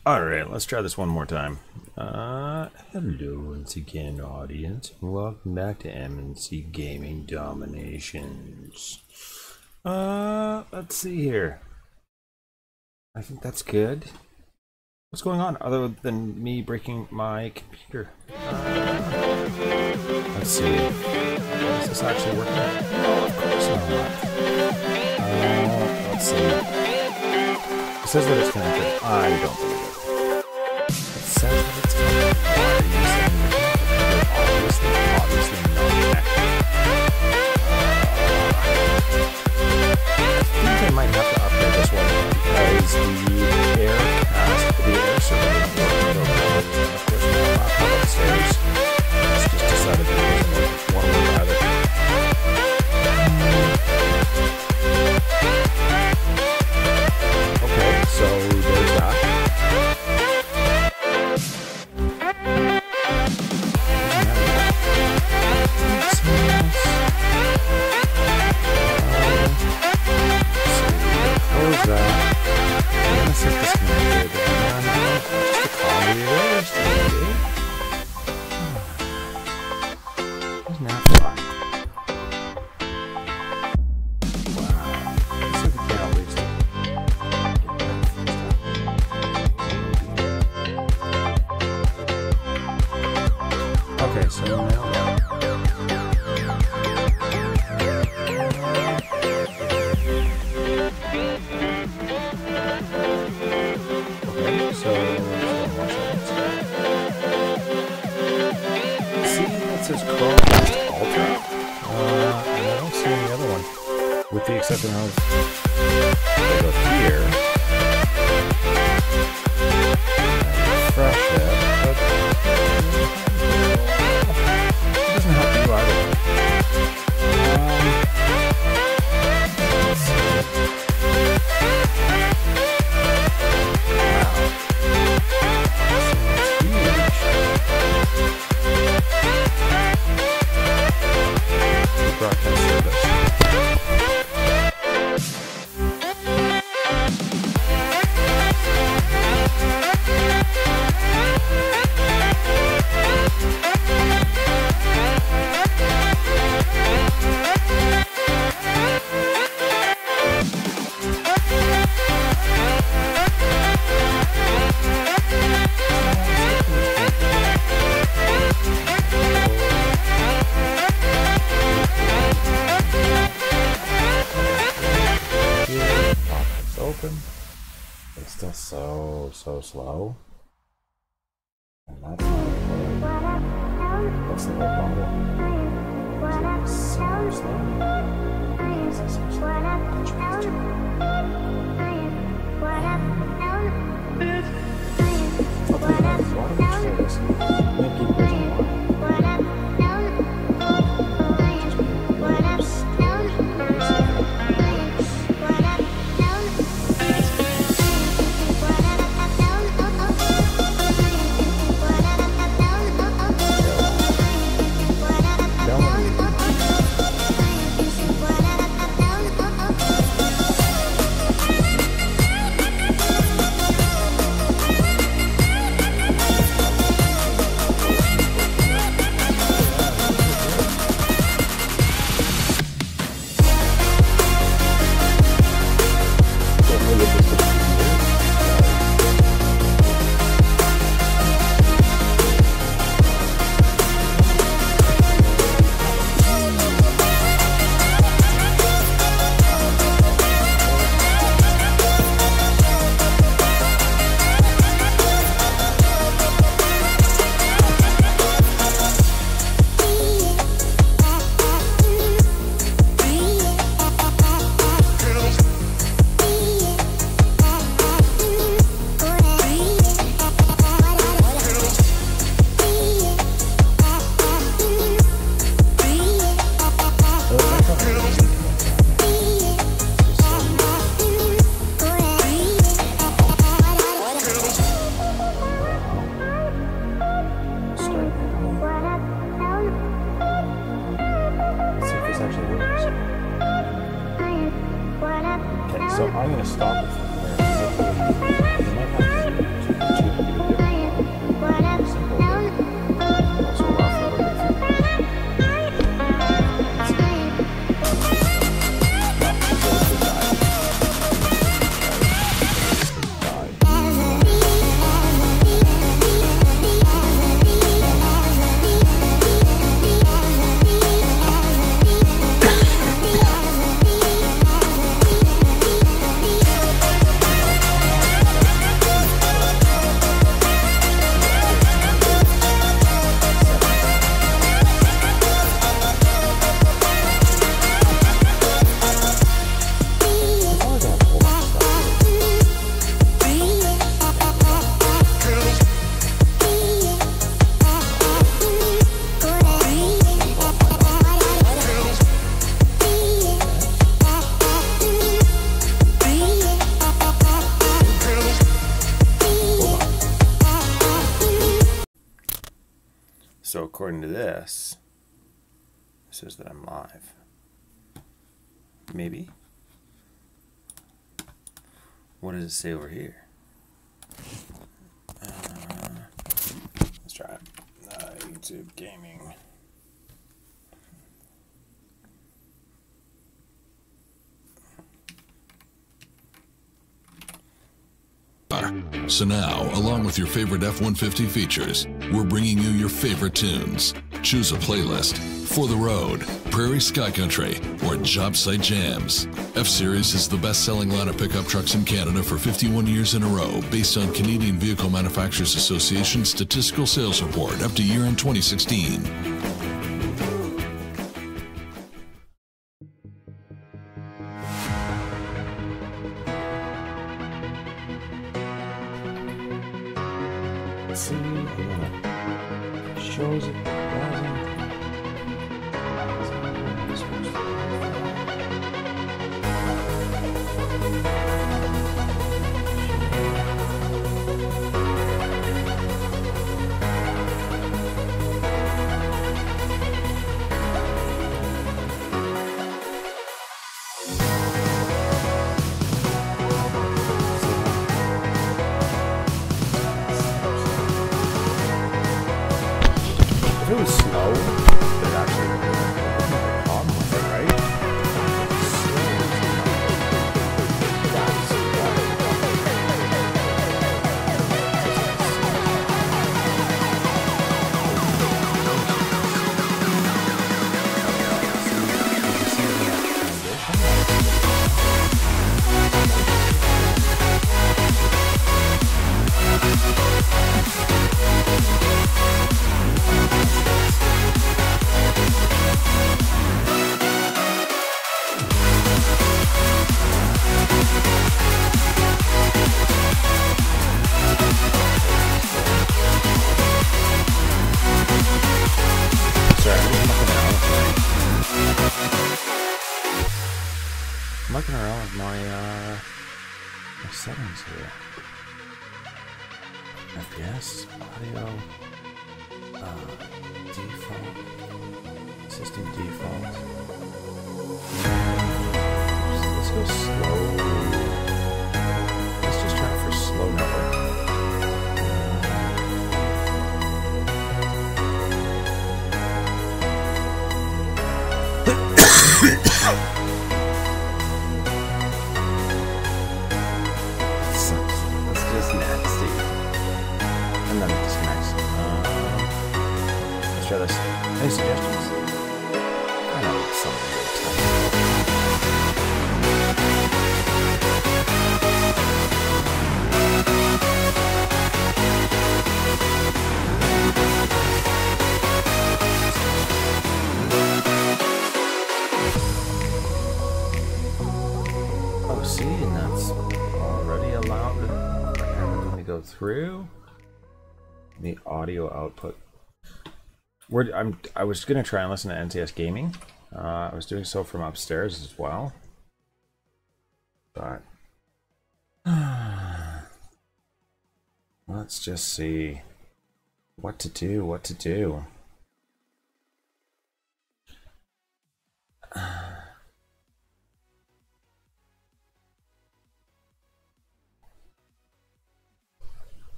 Alright, let's try this one more time. Hello once again, audience. Welcome back to MNC Gaming Dominations. Let's see here. I think that's good. What's going on other than me breaking my computer? Let's see. Is this actually working? No, of course not. Let's see. It says that it's connected. I don't believe it. It says that it's connected. Why are you saying you're connected? Obviously not connected. I think I might have to upgrade this one because the air server didn't work until now. Of course, my laptop upstairs just decided that it doesn't want to work either. Okay, so there's that. Close that. I'm gonna set this connected. Just a copy of it. Isn't that fun? Wow. Let's see if we can at least okay, so now it says Chromecast Ultra, and I don't see any other one, with the exception of they go here, refresh it, but it doesn't help you either. Let's see. Wow. That's huge. Broadcast service. Open. It's still so slow. And that's not good. What's the whole problem? Is it so slow? Is it so slow? So according to this, it says that I'm live. Maybe. What does it say over here? Let's try it. YouTube gaming. So now, along with your favorite F-150 features, we're bringing you your favorite tunes. Choose a playlist for the road, prairie sky country, or job site jams. F-Series is the best-selling line of pickup trucks in Canada for 51 years in a row, based on Canadian Vehicle Manufacturers Association statistical sales report up to year-end 2016. See, I'm gonna shows it doesn't. If it was snow, there'd actually be a problem with it, right? I'm mucking around with my settings here. FPS, audio, default, system default. Let's go slow. Let's just try for slow network. And then it disconnects. Let's try this. Any suggestions? I know it's something oh, see, and that's already allowed everything to go through. The audio output. I was gonna try and listen to NTS Gaming. I was doing so from upstairs as well, but let's just see what to do. What to do?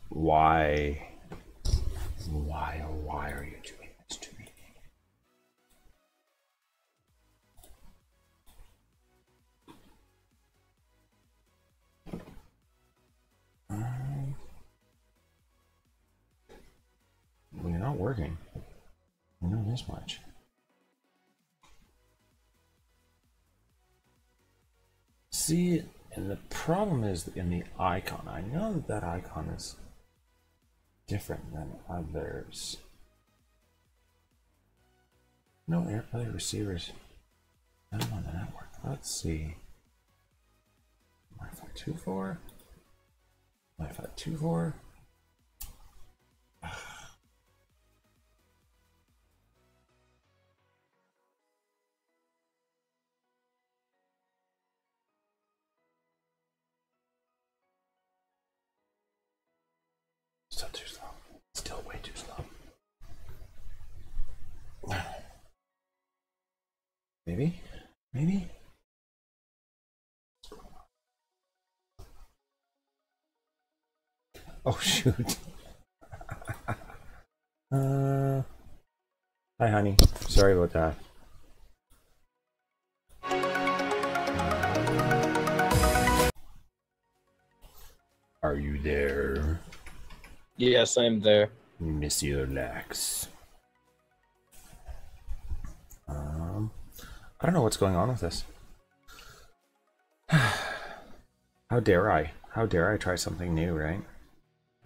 Why? Why are you doing this to me? Well, you're not working. I know this much. See, and the problem is in the icon. I know that that icon is different than others. No AirPlay receivers. None on the network. Let's see. Wi-Fi 2.4. Wi-Fi 2.4. Still too slow. Still way too slow. Maybe? Maybe? Oh, shoot. Hi, honey. Sorry about that. Are you there? Yes, I'm there. Monsieur Lax. I don't know what's going on with this. How dare I? How dare I try something new, right?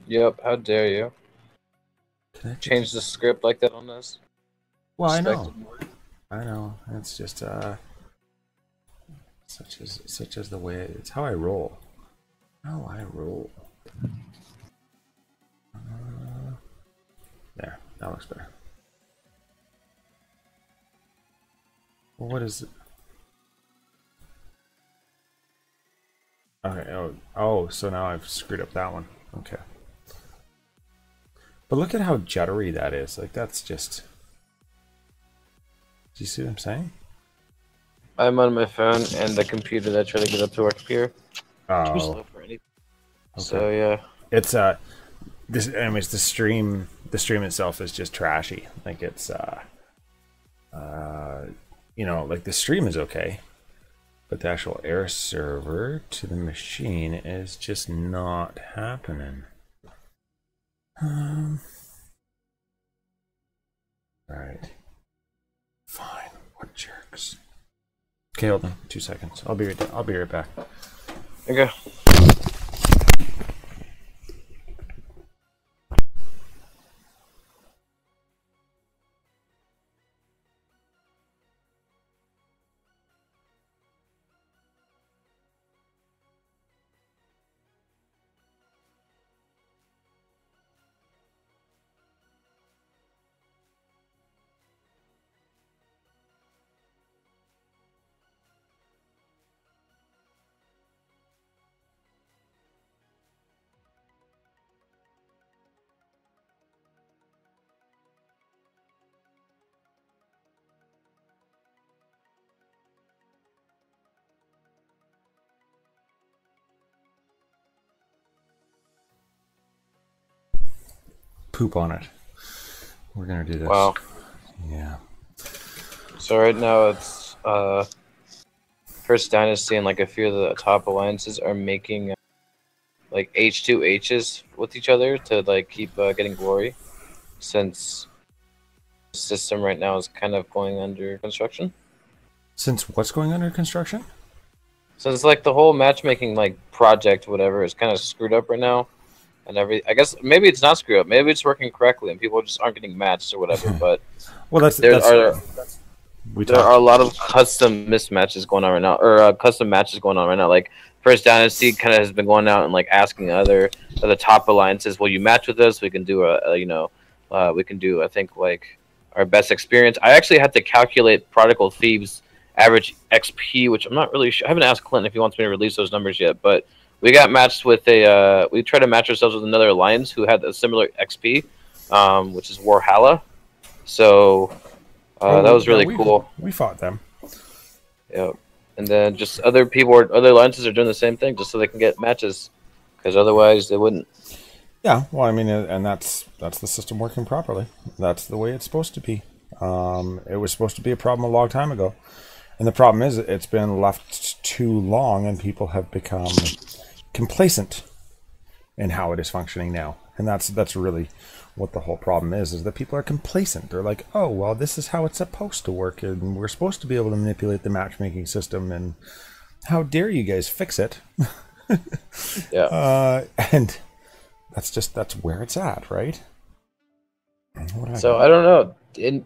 Yep, how dare you Can I change the script like that on us? Well, I know. Expected more. I know. It's just such as the way it's how I roll. How I roll. There, that looks better. Well, what is it? Okay. Oh, so now I've screwed up that one. Okay. But look at how juddery that is. Like that's just. Do you see what I'm saying? I'm on my phone and the computer that I try to get up to work here. Too Oh. slow for anything. Okay. So yeah. It's this anyways the stream itself is just trashy. Like it's you know, like the stream is okay, but the actual air server to the machine is just not happening. All right. Fine. What jerks. Okay, hold on 2 seconds. I'll be right back. Okay. Poop on it. We're gonna do this. Wow. Yeah. So right now it's First Dynasty and like a few of the top alliances are making like H2Hs with each other to like keep getting glory, since the system right now is kind of going under construction. Since what's going under construction? So it's like the whole matchmaking like project, whatever, is kind of screwed up right now, and I guess maybe it's not screwed up. Maybe it's working correctly, and people just aren't getting matched or whatever. But Well, there are a lot of custom mismatches going on right now, or custom matches going on right now. Like First Dynasty kind of has been going out and like asking other top alliances, "Will you match with us? We can do we can do I think like our best experience." I actually had to calculate Prodigal Thieves' average XP, which I'm not really sure. I haven't asked Clinton if he wants me to release those numbers yet, but we got matched with a. We tried to match ourselves with another alliance who had a similar XP, which is Warhalla. So. That was really cool. We fought them. Yeah, and then just other alliances are doing the same thing just so they can get matches, because otherwise they wouldn't. Yeah, well, I mean, and that's the system working properly. That's the way it's supposed to be. It was supposed to be a problem a long time ago, and the problem is it's been left too long, and people have become complacent in how it is functioning now, and that's really what the whole problem is that people are complacent. They're like, oh, well, this is how it's supposed to work, and we're supposed to be able to manipulate the matchmaking system, and how dare you guys fix it? Yeah. And that's where it's at, right? So I don't know. It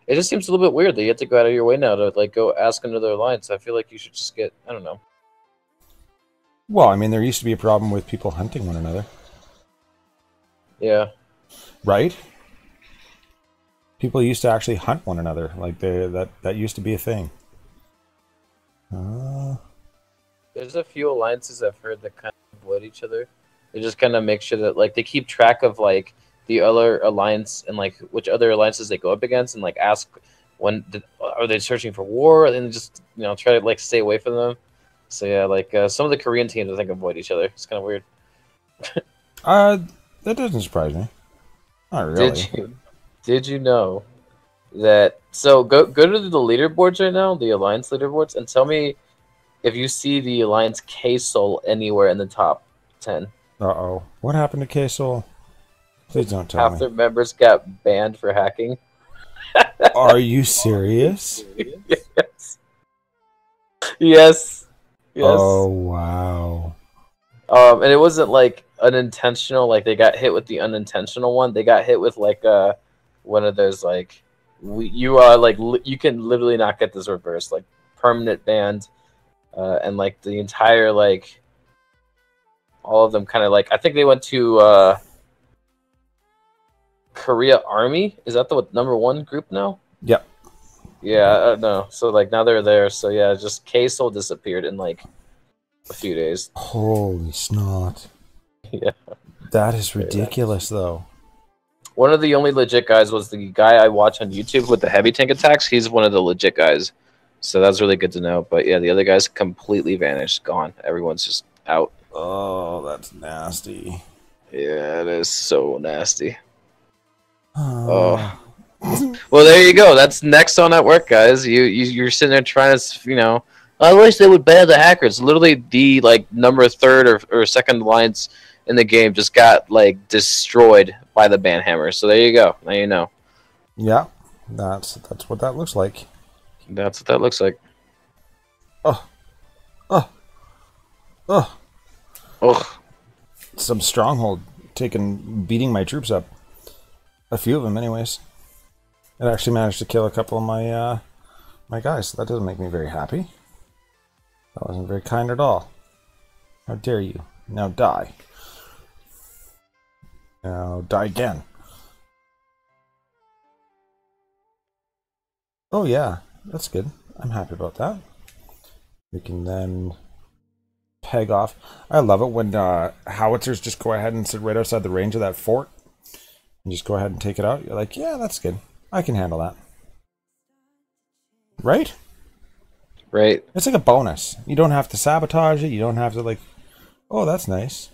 just seems a little bit weird that you have to go out of your way now to like go ask another alliance. I feel like you should just get, I don't know. Well, I mean, there used to be a problem with people hunting one another. Yeah. Right? People used to actually hunt one another. Like that used to be a thing. There's a few alliances I've heard that kind of avoid each other. They just kind of make sure that like they keep track of like the other alliance and like which other alliances they go up against, and like ask Are they searching for war? And just try to like stay away from them. So yeah, like some of the Korean teams I think avoid each other. It's kind of weird. That doesn't surprise me. Not Did really. you know that? So go to the leaderboards right now, the alliance leaderboards, and tell me if you see the alliance K-Soul anywhere in the top 10. Uh-oh. What happened to K-Soul? Please don't tell Half me. their members got banned for hacking. Are you serious? Yes. Yes. Oh, Yes. wow. And it wasn't like unintentional, like they got hit with the unintentional one. They got hit with like one of those like you are like you can literally not get this reversed, like permanent banned, and like the entire like all of them kind of like I think they went to Korea Army. Is that the #1 group now? Yep. Yeah, no. So like now they're there. So yeah, just K-Soul disappeared in like a few days. Holy snot. Yeah. That is ridiculous, though. One of the only legit guys was the guy I watch on YouTube with the heavy tank attacks. He's one of the legit guys. So that's really good to know. But yeah, the other guys completely vanished, gone. Everyone's just out. Oh, that's nasty. Yeah, it is so nasty. Oh. Well, there you go. That's next on at work, guys. You're sitting there trying to, I wish they would ban the hackers. Literally, the like number third or second alliance in the game just got like destroyed by the ban hammer. So there you go. Now you know. Yeah, that's what that looks like. That's what that looks like. Oh, oh, oh. Ugh. Some stronghold beating my troops up. A few of them, anyways. It actually managed to kill a couple of my my guys. So that doesn't make me very happy. That wasn't very kind at all. How dare you? Now die. Now die again. Oh yeah, that's good. I'm happy about that. We can then peg off. I love it when howitzers just go ahead and sit right outside the range of that fort and just go ahead and take it out. You're like, yeah, that's good. I can handle that. Right? Right. It's like a bonus. You don't have to sabotage it. You don't have to like, oh, that's nice.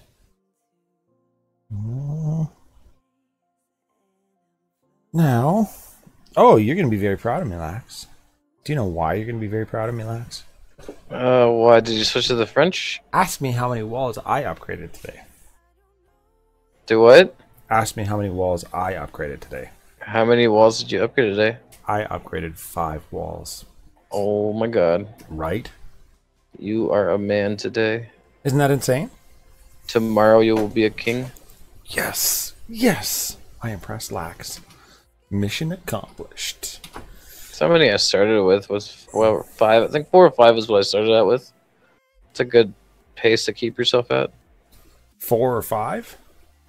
Now, oh, you're going to be very proud of me, Lax. Do you know why you're going to be very proud of me, Lax? Why did you switch to the French? Ask me how many walls I upgraded today. Do what? Ask me how many walls I upgraded today. How many walls did you upgrade today? I upgraded 5 walls. Oh my god. Right? You are a man today. Isn't that insane? Tomorrow you will be a king. Yes. Yes. I impressed Lax. Mission accomplished. So how many I started with was 5. I think 4 or 5 is what I started out with. It's a good pace to keep yourself at. 4 or 5?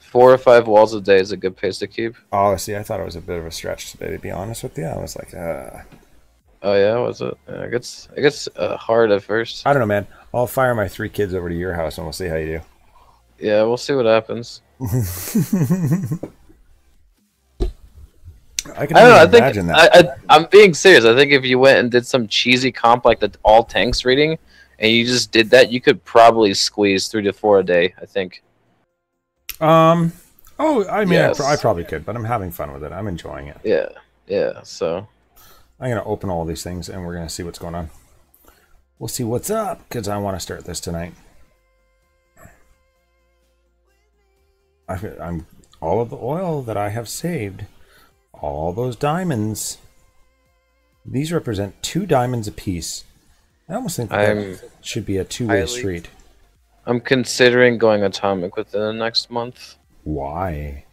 4 or 5 walls a day is a good pace to keep. Oh, see, I thought it was a bit of a stretch today, to be honest with you. I was like, Oh yeah, was it? Yeah, it gets hard at first. I don't know, man. I'll fire my 3 kids over to your house and we'll see how you do. Yeah, we'll see what happens. I can imagine that. I'm being serious. I think if you went and did some cheesy comp like the all tanks reading, and you just did that, you could probably squeeze 3 to 4 a day. I think. Oh, I mean, Yes. I probably could, but I'm having fun with it. I'm enjoying it. Yeah. Yeah. So. I'm going to open all these things and we're going to see what's going on. We'll see what's up, because I want to start this tonight. I'm all of the oil that I have saved, all those diamonds. These represent 2 diamonds apiece. I almost think that should be a two-way street. I'm considering going atomic within the next month. Why?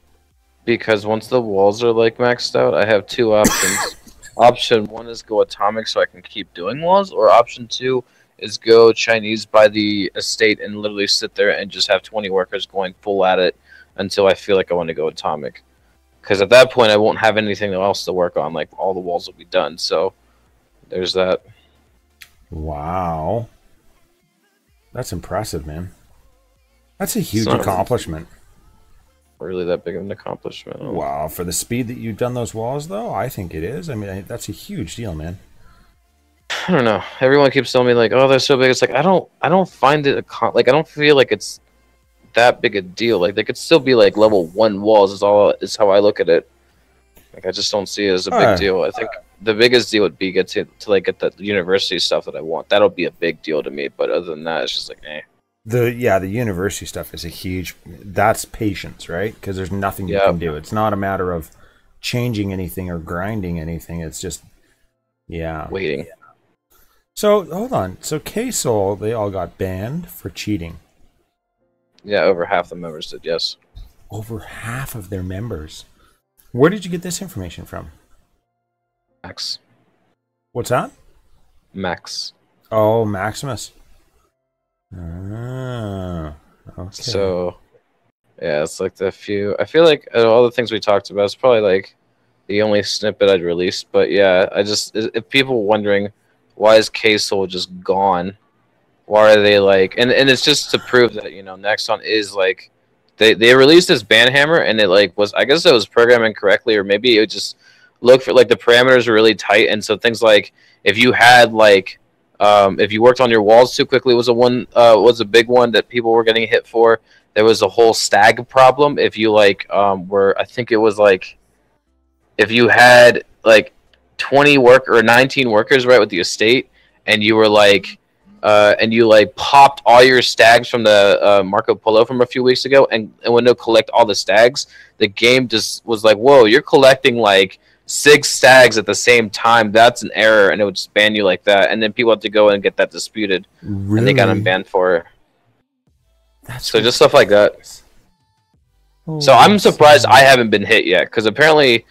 Because once the walls are like maxed out, I have 2 options. Option 1 is go atomic so I can keep doing walls, or option 2 is go Chinese by the estate and literally sit there and just have 20 workers going full at it until I feel like I want to go atomic. Because at that point I won't have anything else to work on, like all the walls will be done. So there's that. Wow. That's impressive, man. That's a huge accomplishment. really that big of an accomplishment. Wow, for the speed that you've done those walls, though, I think it is. I mean, that's a huge deal, man. I don't know. Everyone keeps telling me like, "Oh, they're so big." It's like I don't find it like I don't feel like it's that big a deal. Like they could still be like level 1 walls. Is how I look at it. Like I just don't see it as a big deal. I think the biggest deal would be get to like get the university stuff that I want. That'll be a big deal to me. But other than that, it's just like, eh. The university stuff is a huge. That's patience, right? Because there's nothing you can do. It's not a matter of changing anything or grinding anything. It's just waiting. So hold on. So K-Soul, they all got banned for cheating. Yeah, over half the members did. Yes. Over half of their members. Where did you get this information from? Max. What's that? Max. Oh, Maximus. Ah, okay. So, yeah, it's like the few. I feel like all the things we talked about is probably like the only snippet I'd released. But yeah, if people wondering why is K-Soul just gone, why are they like, and it's just to prove that Nexon is like, they released this banhammer and it like was, I guess it was programming correctly, or maybe it just looked for like the parameters were really tight, and so things like if you had like if you worked on your walls too quickly was a big one that people were getting hit for. There was a whole stag problem if you like I think it was like if you had like 19 workers right with the estate, and you were like and you like popped all your stags from the Marco Polo from a few weeks ago, and when they collect all the stags, the game just was like, whoa, you're collecting like 6 stags at the same time. That's an error, and it would just ban you like that. And then people had to go and get that disputed, and they got them banned for it. So just stuff like that. Oh, so I'm surprised I haven't been hit yet, because apparently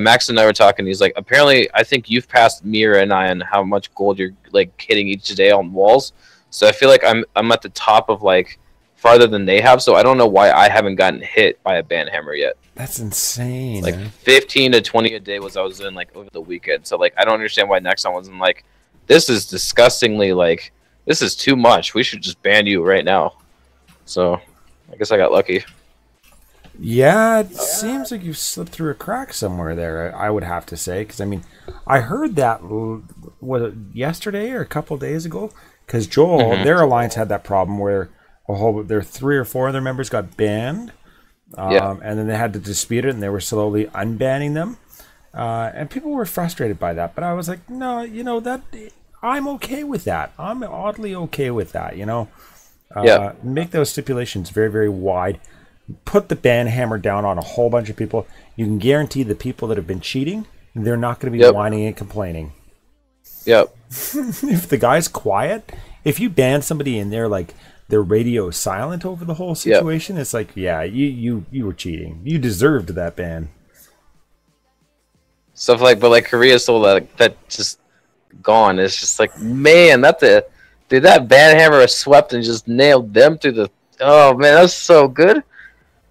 Max and I were talking. He's like, apparently I think you've passed Mira and I on how much gold you're like hitting each day on walls. So I feel like I'm at the top of like farther than they have. So I don't know why I haven't gotten hit by a banhammer yet. That's insane. Like 15 to 20 a day was I was in like over the weekend. So like I don't understand why Nexon wasn't like, this is disgustingly like, this is too much. We should just ban you right now. So I guess I got lucky. Yeah, it seems like you've slipped through a crack somewhere there, I would have to say. Because, I mean, I heard that, was it yesterday or a couple of days ago? Because Joel, their alliance had that problem where their 3 or 4 of their members got banned. And then they had to dispute it, and they were slowly unbanning them. And people were frustrated by that. But I was like, no, that I'm okay with that. I'm oddly okay with that, Make those stipulations very, very wide. Put the ban hammer down on a whole bunch of people. You can guarantee the people that have been cheating, they're not going to be whining and complaining. Yep. If the guy's quiet, if you ban somebody and they're like, their radio is silent over the whole situation, it's like, yeah, you were cheating. You deserved that ban. Stuff like, but like Korea still that just gone. It's just like, man, that ban hammer swept and just nailed them through the. Oh man, that's so good.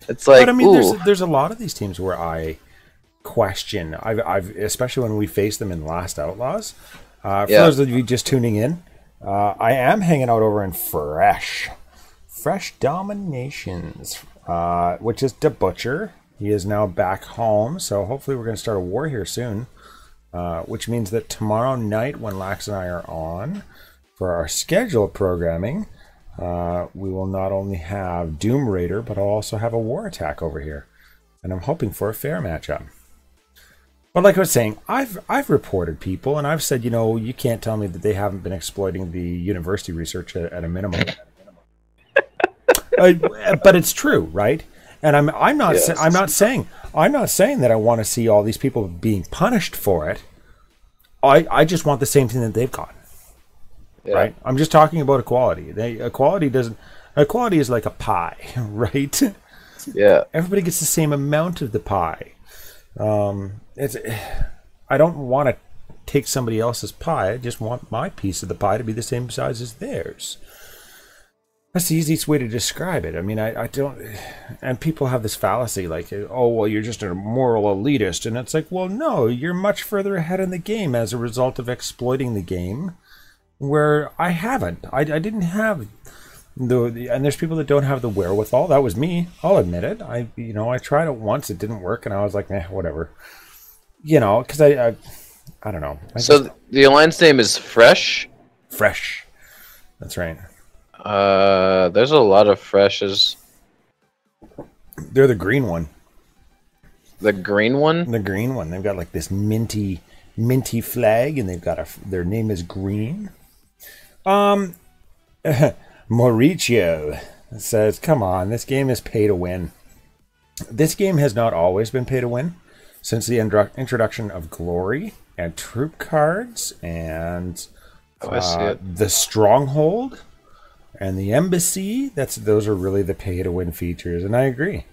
It's like, but I mean, there's a lot of these teams where I question. I've especially when we faced them in Last Outlaws. For those of you just tuning in, I am hanging out over in Fresh DomiNations, which is the Butcher. He is now back home, so hopefully we're going to start a war here soon. Which means that tomorrow night, when Lax and I are on for our scheduled programming, we will not only have Doom Raider, but I'll also have a War Attack over here. And I'm hoping for a fair matchup. But like I was saying, I've reported people, and I've said, you can't tell me that they haven't been exploiting the university research at a minimum. But it's true, right? And I'm not saying that I want to see all these people being punished for it. I just want the same thing that they've got. Yeah. Right? I'm just talking about equality. Equality is like a pie, right? Yeah. Everybody gets the same amount of the pie. I don't want to take somebody else's pie. I just want my piece of the pie to be the same size as theirs. That's the easiest way to describe it. I mean, I don't... And people have this fallacy like, oh, well, you're just a moral elitist. And it's like, well, no, you're much further ahead in the game as a result of exploiting the game, where I haven't. I didn't have And there's people that don't have the wherewithal. That was me. I'll admit it. I tried it once. It didn't work, and I was like, whatever. Because I don't know. The alliance name is Fresh. Fresh. That's right. There's a lot of Freshes. They're the green one. The green one? The green one. They've got like this minty flag, and they've got their name is green. Mauricio says, come on, this game is pay to win. This game has not always been pay to win. Since the introduction of Glory and Troop Cards and the Stronghold and the Embassy, those are really the pay to win features, and I agree.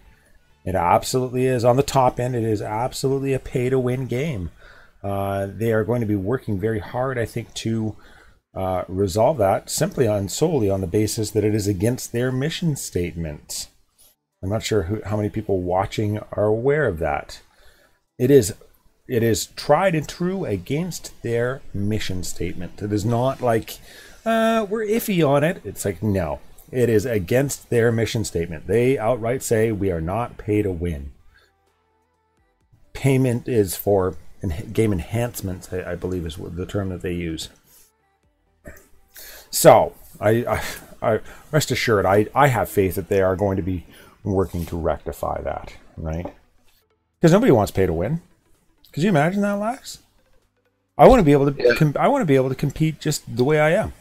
It absolutely is. On the top end, it is absolutely a pay to win game. They are going to be working very hard, I think, to resolve that solely on the basis that it is against their mission statement. I'm not sure how many people watching are aware of that. It is tried and true against their mission statement. It is not like we're iffy on it. It's like, no, it is against their mission statement. They outright say we are not pay to win. Payment is for game enhancements, I believe is the term that they use. So I rest assured, I have faith that they are going to be working to rectify that, right? Because nobody wants pay to win. Could you imagine that, Lax? I want to be able to. I want to be able to compete just the way I am.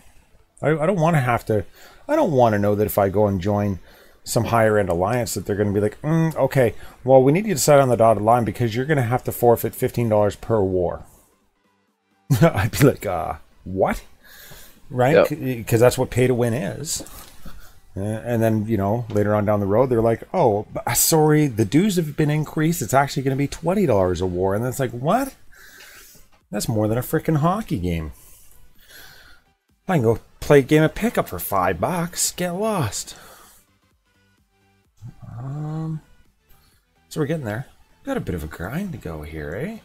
I don't want to have to. I don't want to know that if I go and join some higher end alliance that they're going to be like, okay, well, we need you to sign on the dotted line because you're going to have to forfeit $15 per war. I'd be like, what? Right? Because that's what pay to win is. And then, later on down the road, they're like, oh, sorry, the dues have been increased. It's actually going to be $20 a war. And it's like, what? That's more than a freaking hockey game. I can go play a game of pickup for $5. Get lost. So we're getting there. Got a bit of a grind to go here, eh?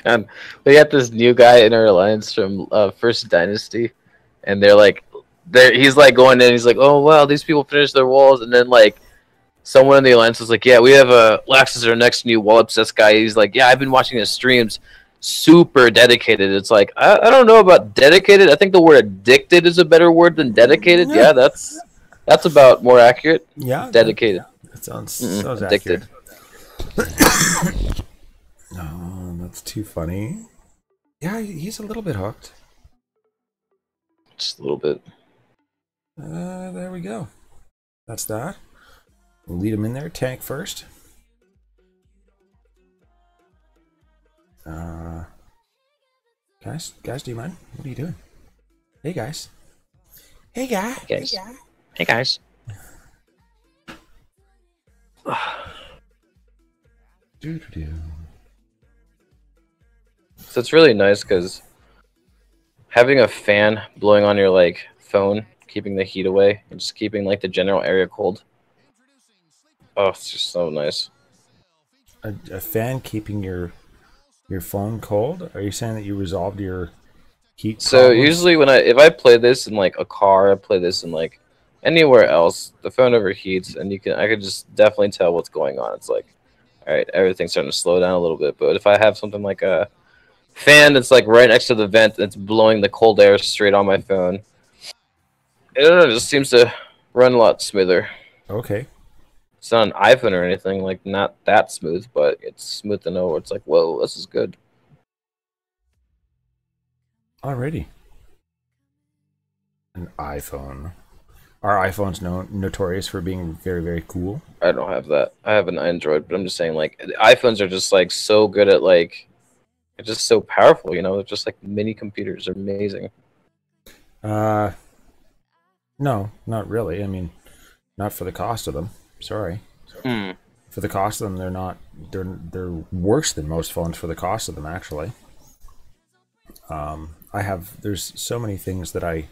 God, we got this new guy in our alliance from First Dynasty, and he's like going in, he's like, oh wow, these people finished their walls, and then like someone in the alliance was like, yeah, we have Lax is our next new wall obsessed guy. He's like, yeah, I've been watching his streams, super dedicated. It's like, I don't know about dedicated. I think the word addicted is a better word than dedicated. Yeah, that's about more accurate. Yeah, dedicated. That sounds addicted. Oh, that's too funny. Yeah, he's a little bit hooked. Just a little bit. There we go. That's that. We'll lead him in there. Tank first. Guys, do you mind? What are you doing? Hey, guys. Hey, guys. Hey, guys. So it's really nice because having a fan blowing on your phone, keeping the heat away, and just keeping the general area cold. Oh, it's just so nice. A fan keeping your phone cold? Are you saying that you resolved your heat So problems? usually if I play this in a car, I play this in anywhere else, the phone overheats, and I could just definitely tell what's going on. It's like, all right, everything's starting to slow down a little bit. But if I have something like a fan that's right next to the vent, that's blowing the cold air straight on my phone, I don't know, it just seems to run a lot smoother. Okay. It's not an iPhone or anything, not that smooth, but it's smooth to know where it's like, whoa, this is good. Alrighty. An iPhone. Are iPhones notorious for being very, very cool? I don't have that. I have an Android, but I'm just saying, iPhones are just, so good at, they're just so powerful, They're just, mini computers. They're amazing. No, not really. I mean, not for the cost of them. Sorry. For the cost of them, they're not. They're worse than most phones for the cost of them, actually. There's so many things that I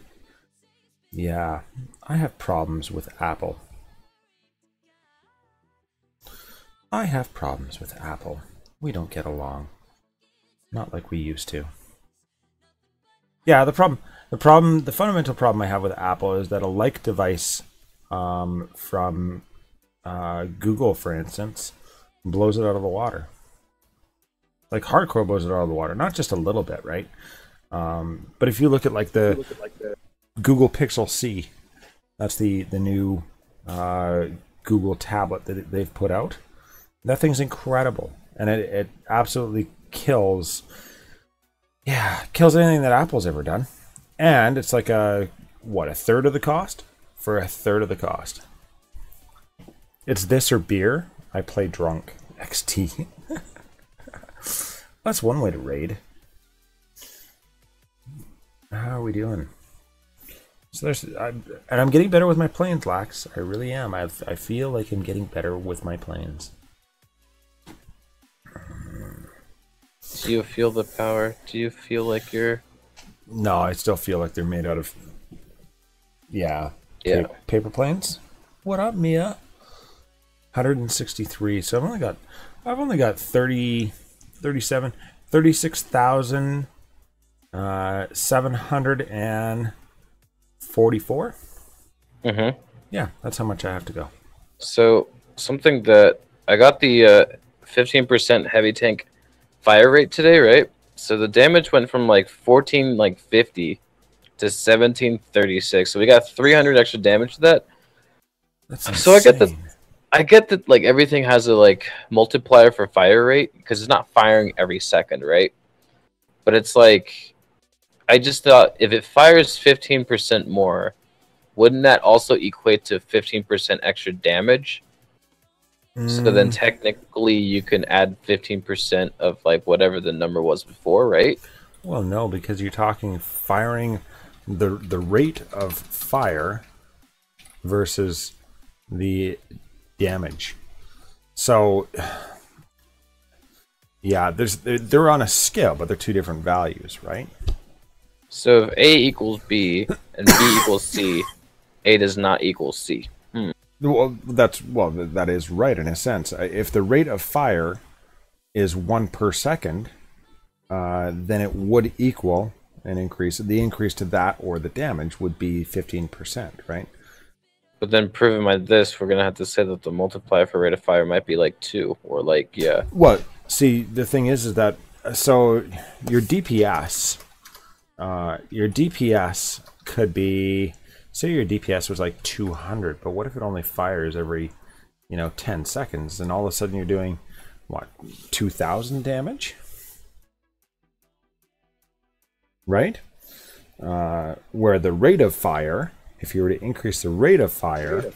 have problems with Apple. We don't get along. Not like we used to. Yeah, the fundamental problem I have with Apple is that a like device from Google, for instance, blows it out of the water. Like hardcore blows it out of the water, not just a little bit, right? But if you look at like the Google Pixel C, that's the new Google tablet that they've put out. That thing's incredible, and it absolutely kills anything that Apple's ever done. And it's like a third of the cost for a third of the cost. It's this or beer. I play drunk. XT. That's one way to raid. How are we doing? So I'm getting better with my planes, Lax. I really am. I feel like I'm getting better with my planes. Do you feel the power? Do you feel like you're... No, I still feel like they're made out of... Yeah. Paper planes? What up, Mia? 163. So I've only got 36,744. Mm-hmm. Yeah, that's how much I have to go. So something that I got the 15% heavy tank fire rate today, right? So the damage went from like 1450 to 1736. So we got 300 extra damage to that. That's insane. So I get that like everything has a like multiplier for fire rate because it's not firing every second, right? But it's like I just thought if it fires 15% more, wouldn't that also equate to 15% extra damage? So then technically you can add 15% of like whatever the number was before, right? Well, no, because you're talking firing the rate of fire versus the damage. So yeah, they're on a scale, but they're two different values, right? So if A equals B and B equals C, A does not equal C. Well, that is right in a sense. If the rate of fire is 1 per second, then it would equal an increase. The increase to that or the damage would be 15%, right? But then proven by this, we're gonna have to say that the multiplier for rate of fire might be like 2 or like Well, see, the thing is that so your DPS could be. Say your DPS was like 200, but what if it only fires every, 10 seconds, and all of a sudden you're doing, 2,000 damage? Right? Where the rate of fire, if you were to increase the rate of fire,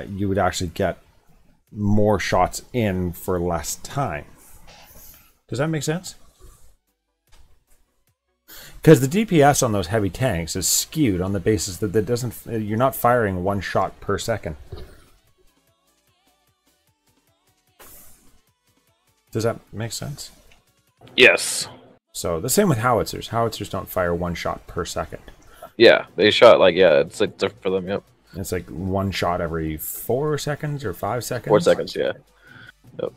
you would actually get more shots in for less time. Does that make sense? Because the DPS on those heavy tanks is skewed on the basis that you're not firing 1 shot per second. Does that make sense? Yes. So the same with howitzers. Howitzers don't fire 1 shot per second. Yeah, they shot like it's like different for them. Yep. It's like 1 shot every 4 seconds or 5 seconds. 4 seconds, yeah. Yep.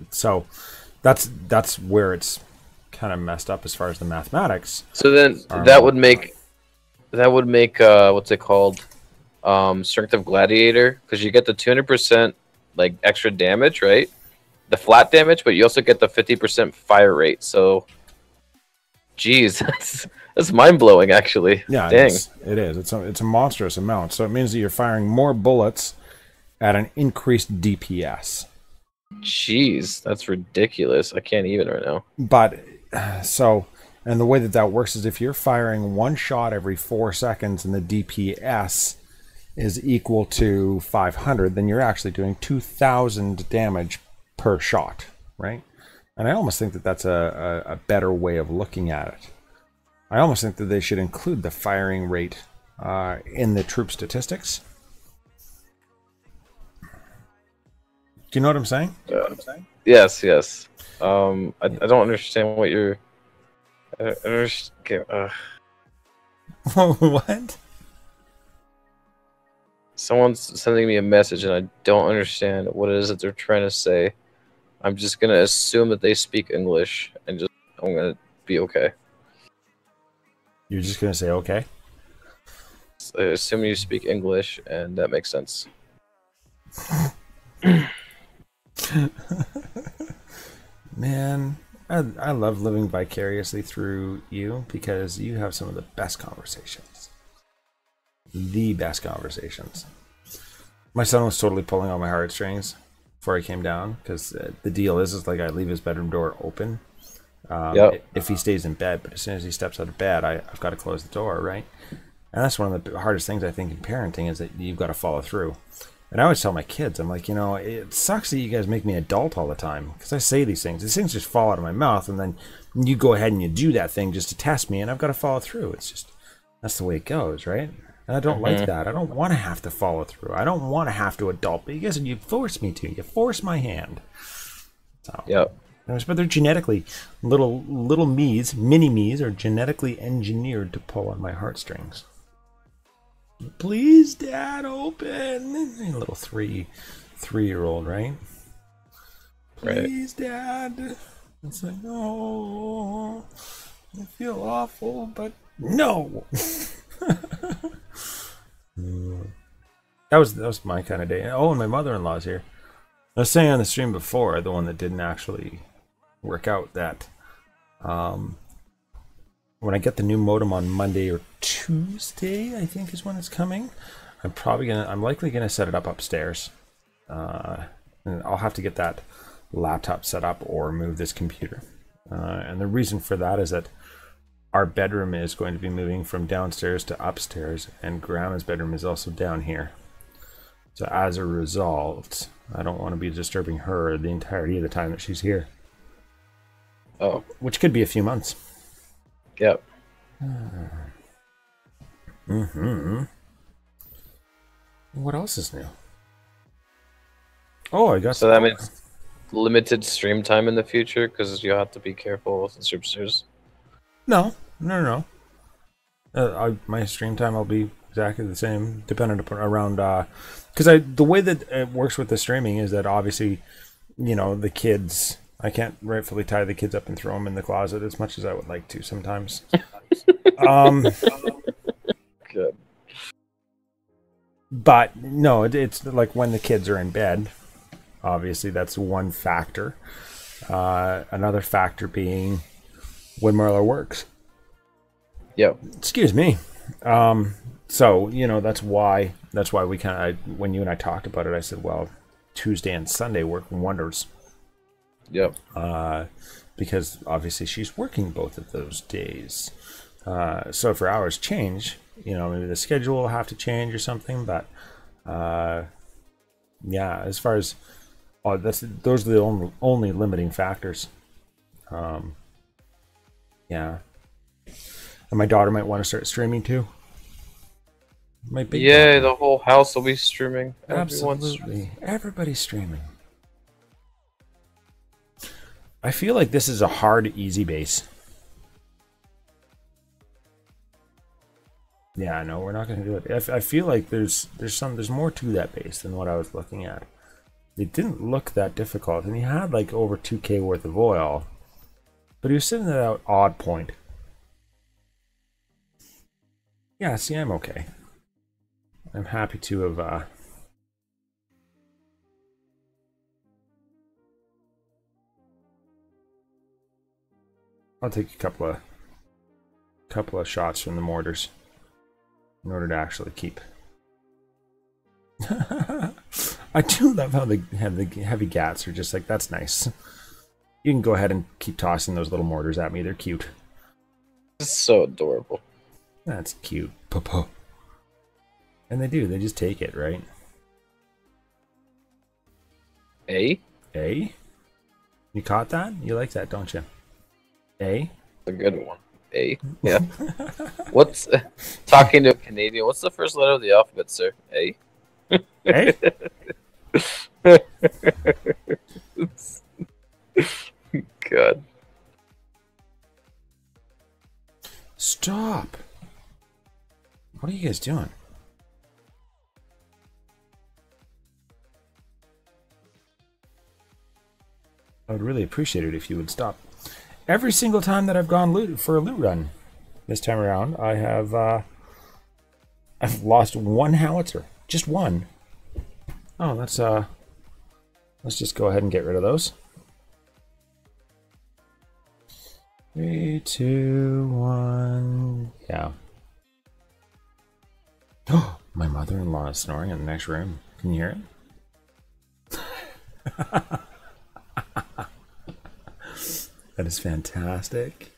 So that's where it's kind of messed up as far as the mathematics. So then that would make what's it called, strength of gladiator, because you get the 200% like extra damage, right? The flat damage, but you also get the 50% fire rate. So, geez, that's mind blowing, actually. Yeah, dang, it is. It's a monstrous amount. So it means that you're firing more bullets at an increased DPS. Jeez, that's ridiculous. I can't even right now. But and the way that works is if you're firing 1 shot every 4 seconds and the DPS is equal to 500, then you're actually doing 2,000 damage per shot, right? And I almost think that that's a better way of looking at it. I almost think that they should include the firing rate in the troop statistics. Do you know what I'm saying? Yes. I don't understand what you're... I don't understand. What? Someone's sending me a message and I don't understand what it is that they're trying to say. I'm just going to assume that they speak English and I'm going to be okay. You're just gonna say okay? I assume you speak English, and that makes sense. Man, I love living vicariously through you because you have some of the best conversations. The best conversations. My son was totally pulling on my heartstrings before I came down because the deal is like I leave his bedroom door open if he stays in bed, but as soon as he steps out of bed, I've got to close the door, right? And that's one of the hardest things I think in parenting is that you've got to follow through. And I always tell my kids, I'm like, you know, it sucks that you guys make me adult all the time because I say these things. These things just fall out of my mouth, and then you go ahead and you do that thing just to test me, and I've got to follow through. It's just, that's the way it goes, right? And I don't like that. I don't want to have to follow through. I don't want to have to adult, but you guys, you force me to. You force my hand. So, Yep. But they're genetically, little me's, mini me's, are genetically engineered to pull on my heartstrings. Please, Dad, open. A little three-year-old, right? Please, Dad. It's like, no, I feel awful, but no. That was my kind of day. Oh, and my mother-in-law's here. I was saying on the stream before, the one that didn't actually work out, that when I get the new modem on Monday or Tuesday, I think is when it's coming, I'm likely gonna set it up upstairs. And I'll have to get that laptop set up or move this computer. And the reason for that is that our bedroom is going to be moving from downstairs to upstairs, and Grandma's bedroom is also down here. So as a result, I don't want to be disturbing her the entirety of the time that she's here. Oh. Which could be a few months. Yep. What else is new? Oh, I got so that means limited stream time in the future because you have to be careful with the superstars. No. My stream time will be exactly the same, dependent upon around because the way that it works with the streaming is that obviously, you know, the kids, I can't rightfully tie the kids up and throw them in the closet as much as I would like to sometimes. Good. But no, it's like when the kids are in bed. Obviously, that's one factor. Another factor being when Marla works. Yep. Excuse me. So, you know, that's why we kind of, when you and I talked about it, I said, well, Tuesday and Sunday work wonders. Yep. Because obviously she's working both of those days. So if her hours change, you know, maybe the schedule will have to change or something. But yeah, as far as those are the only limiting factors. Yeah. And my daughter might want to start streaming too. Yeah, the whole house will be streaming. Absolutely. Everybody's streaming. I feel like this is a hard, easy base. Yeah, no, we're not going to do it. I feel like there's more to that base than what I was looking at. It didn't look that difficult, and he had like over 2K worth of oil, but he was sitting at that odd point. Yeah, see, I'm okay. I'm happy to have I'll take a couple of shots from the mortars in order to actually keep. I do love how the heavy gats are just like, that's nice. You can go ahead and keep tossing those little mortars at me. They're cute. It's so adorable. That's cute. Papa. And they do. They just take it, right? Eh? Eh? You caught that? You like that, don't you? Eh? A good one. A. Yeah. What's talking to a Canadian? What's the first letter of the alphabet, sir? A. Eh? God. Stop. What are you guys doing? I would really appreciate it if you would stop. Every single time that I've gone for a loot run, This time around, I have I've lost one howitzer, just one. Oh, that's let's just go ahead and get rid of those. 3, 2, 1. Yeah. Oh, my mother-in-law is snoring in the next room. Can you hear it? That is fantastic.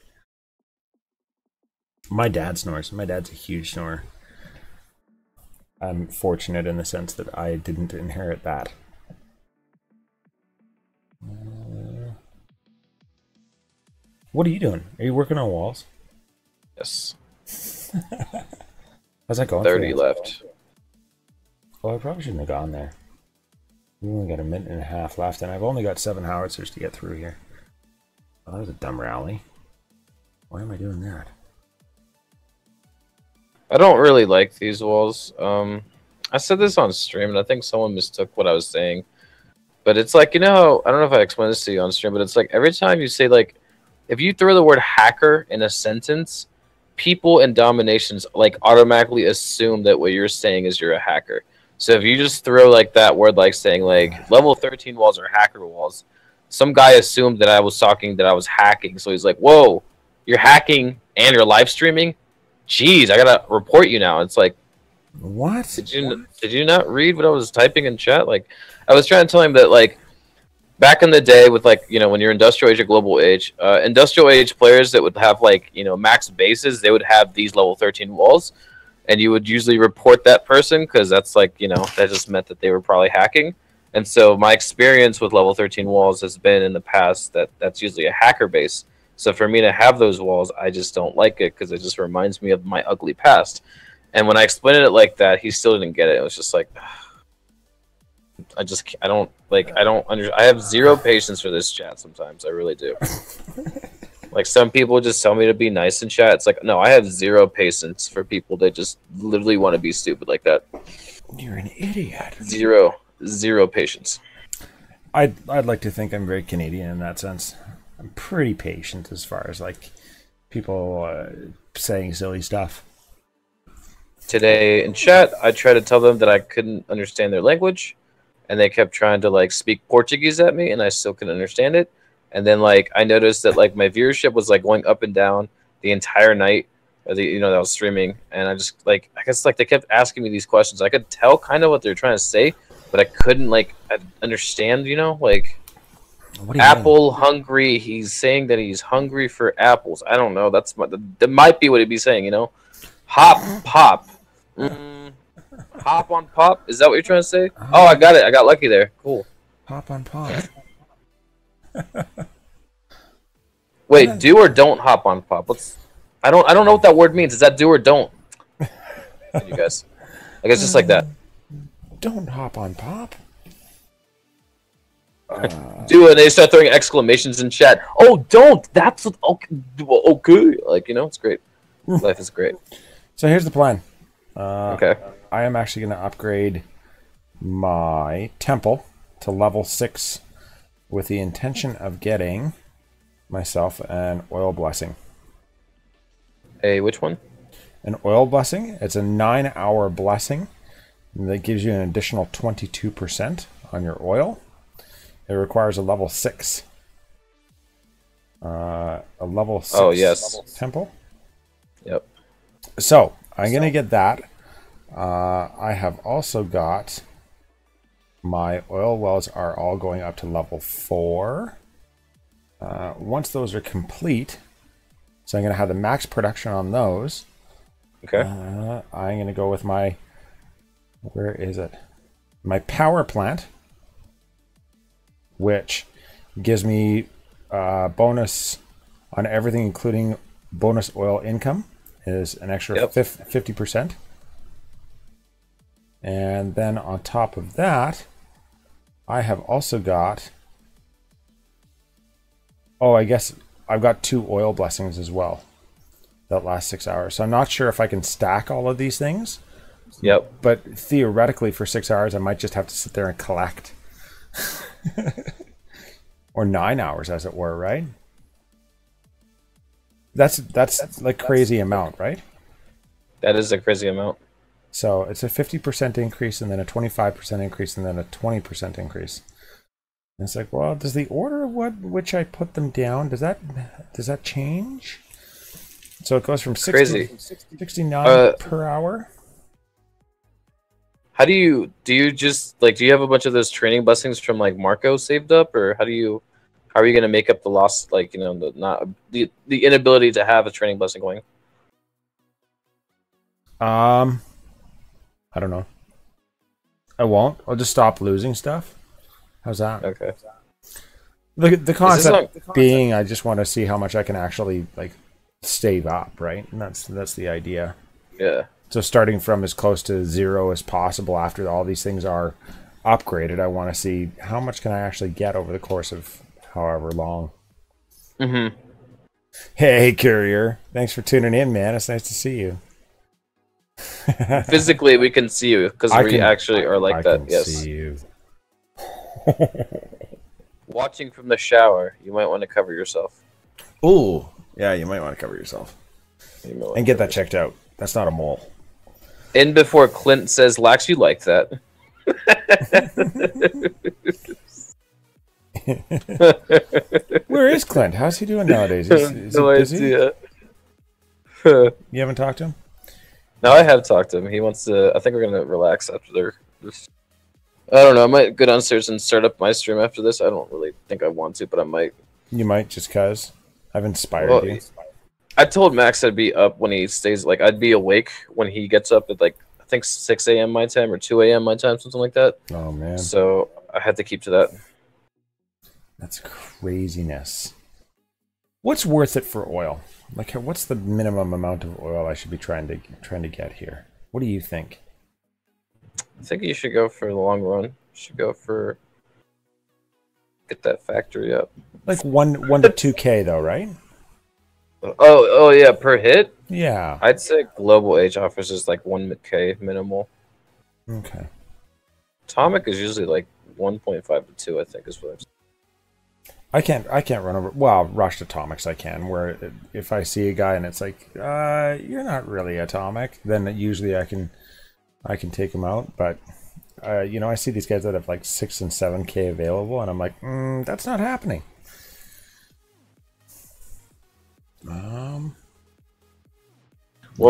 My dad snores. My dad's a huge snorer. I'm fortunate in the sense that I didn't inherit that. What are you doing? Are you working on walls? Yes. How's that going? 30 left. Well, I probably shouldn't have gone there. We only got a minute and a half left, and I've only got 7 howitzers to get through here. Oh, that was a dumb rally. Why am I doing that? I don't really like these walls. I said this on stream, and I think someone mistook what I was saying. But it's like, you know, I don't know if I explained this to you on stream, but it's like every time you say, like, if you throw the word hacker in a sentence, people in dominations, like, automatically assume that what you're saying is you're a hacker. So if you just throw, like, that word, like, saying, like, level 13 walls are hacker walls, some guy assumed that I was talking that I was hacking. So he's like, whoa, you're hacking and you're live streaming? Jeez, I gotta report you now. It's like, what? Did you not read what I was typing in chat? Like, I was trying to tell him that, like, back in the day with, like, you know, when you're industrial age or global age players that would have, like, you know, max bases, they would have these level 13 walls, and you would usually report that person because that's, like, you know, that just meant that they were probably hacking. And so my experience with level 13 walls has been in the past that that's usually a hacker base. So for me to have those walls, I just don't like it because it just reminds me of my ugly past. And when I explained it like that, he still didn't get it. It was just like, I have zero patience for this chat sometimes. I really do. Like, some people just tell me to be nice in chat. It's like, no, I have zero patience for people that just literally want to be stupid like that. You're an idiot. Zero patience. I'd like to think I'm very Canadian in that sense. I'm pretty patient as far as, like, people saying silly stuff. Today in chat, I tried to tell them that I couldn't understand their language, and they kept trying to, like, speak Portuguese at me, and I still couldn't understand it. And then, like, I noticed that, like, my viewership was, like, going up and down the entire night, that I was streaming, and I just, like, I guess, like, they kept asking me these questions. I could tell kind of what they're trying to say, but I couldn't, like, understand, you know, like, apple hungry. He's saying that he's hungry for apples. I don't know. That might be what he'd be saying, you know. Hop, pop. Hop on pop. Is that what you're trying to say? Oh, I got it. I got lucky there. Cool. Hop on pop. Wait, do or don't hop on pop? I don't know what that word means. Is that do or don't? You guys. I guess just like that. Don't hop on pop. Do it. They start throwing exclamations in chat. Oh, don't. That's okay. Okay. Like, you know, it's great. Life is great. So here's the plan. Okay. I am actually going to upgrade my temple to level 6 with the intention of getting myself an oil blessing. Hey, which one? An oil blessing. It's a 9-hour blessing that gives you an additional 22% on your oil. It requires a level 6. A level 6 temple. Yep. So, I'm going to get that. I have also got my oil wells are all going up to level 4. Once those are complete, so I'm going to have the max production on those. Okay. I'm going to go with my, where is it? My power plant, which gives me bonus on everything, including bonus oil income, is an extra 50%. And then on top of that, I have also got, I guess I've got 2 oil blessings as well that last 6 hours. So I'm not sure if I can stack all of these things. Yep. But theoretically, for 6 hours, I might just have to sit there and collect. Or 9 hours, as it were, right? That's like crazy amount, right? That is a crazy amount. So it's a 50% increase and then a 25% increase and then a 20% increase. And it's like, well, does the order of which I put them down, does that change? So it goes from 69 per hour. How do you just like, do you have a bunch of those training blessings from like Marco saved up, or how are you going to make up the loss, like, you know, the inability to have a training blessing going? I don't know. I won't. I'll just stop losing stuff. How's that? Okay. The concept being, I just want to see how much I can actually like save up, right? And that's the idea. Yeah. So starting from as close to 0 as possible after all these things are upgraded, I want to see how much can I actually get over the course of however long. Mm-hmm. Hey, Courier. Thanks for tuning in, man. It's nice to see you. Physically, we can see you because we actually are like that. Yes. See you. Watching from the shower, you might want to cover yourself. Oh, yeah, you might want to cover yourself. And get that checked out. That's not a mole. In before Clint says, Lax, you like that. Where is Clint? How's he doing nowadays? Is no he busy? idea. You haven't talked to him? No, I have talked to him. He wants to. I think we're gonna relax after this. I don't know. I might go downstairs and start up my stream after this. I don't really think I want to, but I might. You might, just cause I've inspired you. I told Max I'd be up when he stays. Like, I'd be awake when he gets up at, like, I think 6 a.m. my time or 2 a.m. my time, something like that. Oh man! So I had to keep to that. That's craziness. What's worth it for oil? Like, what's the minimum amount of oil I should be trying to get here? What do you think? I think you should go for the long run. You should go for get that factory up. Like 1 to 2K though, right? Oh yeah, per hit? Yeah. I'd say Global Age offers is like 1K minimal. Okay. Atomic is usually like 1.5 to 2, I think, is what I've seen. I can't run over. Well, rushed atomics I can. Where if I see a guy and it's like, you're not really atomic, then usually I can take him out. But you know, I see these guys that have like 6 and 7K available, and I'm like, that's not happening. Well,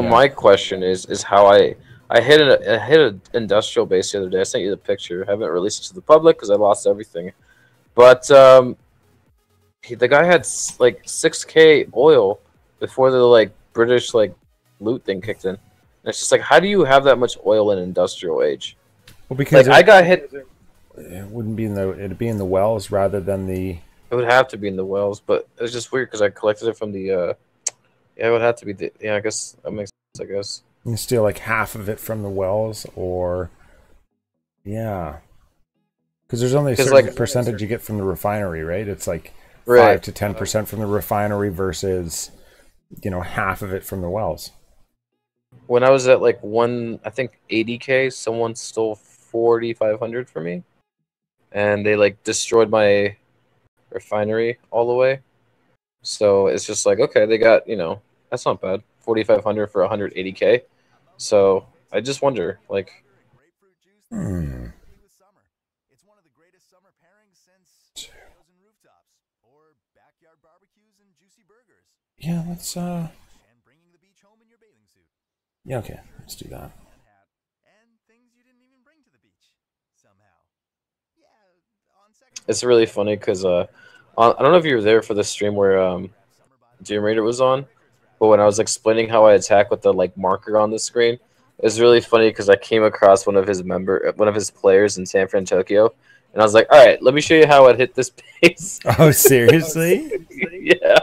yeah. My question is how I hit an industrial base the other day. I sent you the picture. I haven't released it to the public because I lost everything. But the guy had like 6K oil before the like British like loot thing kicked in. And it's just like, how do you have that much oil in industrial age? Well, because like, I got hit. It wouldn't be it'd be in the wells rather than the. It would have to be in the wells, but it's just weird because I collected it from the. Yeah, it would have to be the. Yeah, I guess that makes sense. I guess you can steal like half of it from the wells, or yeah, because there's only a certain like, percentage you get from the refinery, right? It's like 5 to 10% from the refinery versus, you know, half of it from the wells. When I was at like I think 80K, someone stole 4,500 from me, and they like destroyed my refinery all the way. So it's just like, okay, they got, you know, that's not bad. 4,500 for 180K. So I just wonder, like, It's one of the greatest summer pairings since frozen rooftops or backyard barbecues and juicy burgers. Yeah, let's And bringing the beach home in your bathing suit. Yeah, okay, let's do that. And things you didn't even bring to the beach somehow. Yeah, on second. It's really funny because I don't know if you were there for the stream where Doom Raider was on, but when I was explaining how I attack with the like marker on the screen, it's really funny because I came across one of his players in San Fran, Tokyo, and I was like, all right, let me show you how I'd hit this base. Oh, seriously? Yeah.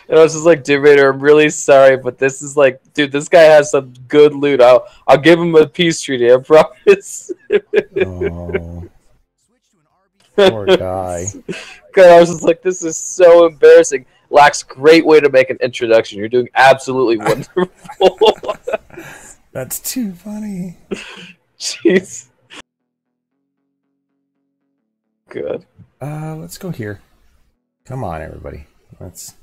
And I was just like, Doom Raider, I'm really sorry, but this is like, dude, this guy has some good loot. I'll give him a peace treaty, I promise. Oh. Poor guy. God, I was just like, this is so embarrassing. Lax, great way to make an introduction. You're doing absolutely wonderful. That's too funny. Jeez. Good. Let's go here. Come on, everybody. Let's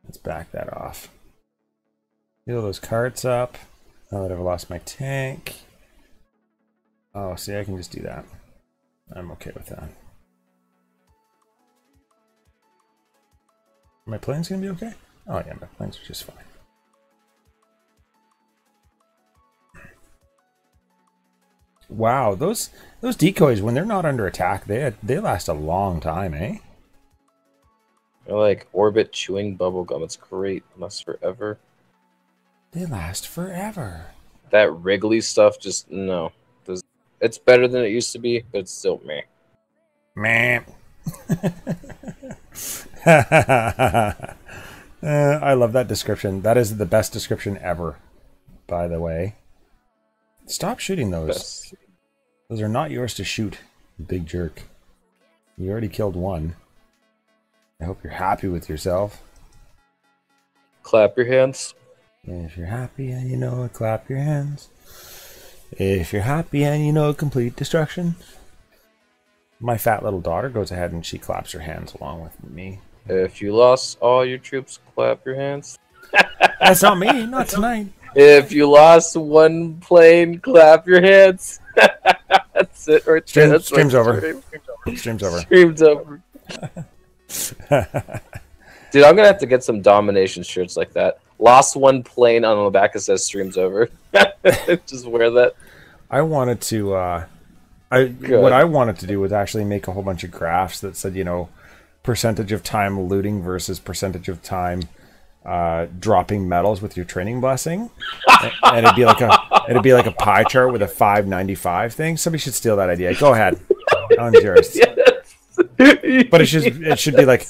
Let's back that off. Heal those carts up. Now that I've lost my tank. Oh, see, I can just do that. I'm okay with that. My plane's gonna be okay? Oh yeah, my planes are just fine. Wow, those decoys, when they're not under attack, they last a long time, eh? They're like orbit chewing bubble gum. It's great. Lasts forever. They last forever. That Wrigley stuff, just no. It's better than it used to be, but it's still meh. Meh. I love that description. That is the best description ever, by the way. Stop shooting those. Best. Those are not yours to shoot, you big jerk. You already killed one. I hope you're happy with yourself. Clap your hands. If you're happy and you know it, clap your hands. If you're happy and you know complete destruction. My fat little daughter goes ahead and she claps her hands along with me. If you lost all your troops, clap your hands. That's not me, not tonight. If you lost one plane, clap your hands. That's it. Right there. Stream's over. Stream's over. Stream's over. Dude, I'm gonna have to get some domination shirts like that. Lost one plane on the back that says "Stream's over." Just wear that. I wanted to. What I wanted to do was actually make a whole bunch of graphs that said, you know, percentage of time looting versus percentage of time dropping medals with your training blessing, and it'd be like a pie chart with a 595 thing. Somebody should steal that idea. Go ahead, on yours. Yes. But it should be like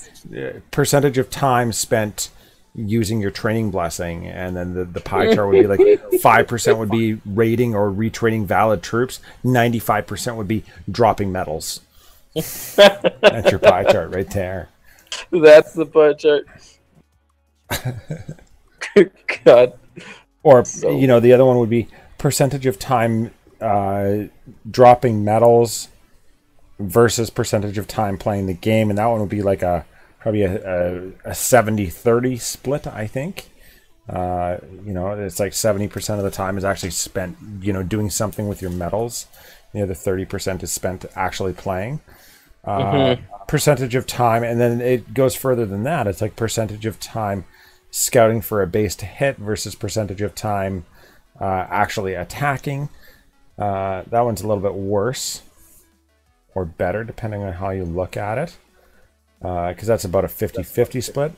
percentage of time spent using your training blessing, and then the pie chart would be like 5% would be raiding or retraining valid troops, 95% would be dropping medals. That's your pie chart right there. That's the pie chart. God. Or you know, the other one would be percentage of time dropping medals versus percentage of time playing the game, and that one would be like probably a 70-30 split, I think. You know, it's like 70% of the time is actually spent, you know, doing something with your medals. The other 30% is spent actually playing. Percentage of time, and then it goes further than that. It's like percentage of time scouting for a base to hit versus percentage of time actually attacking. That one's a little bit worse or better, depending on how you look at it. Because that's about a 50-50 split.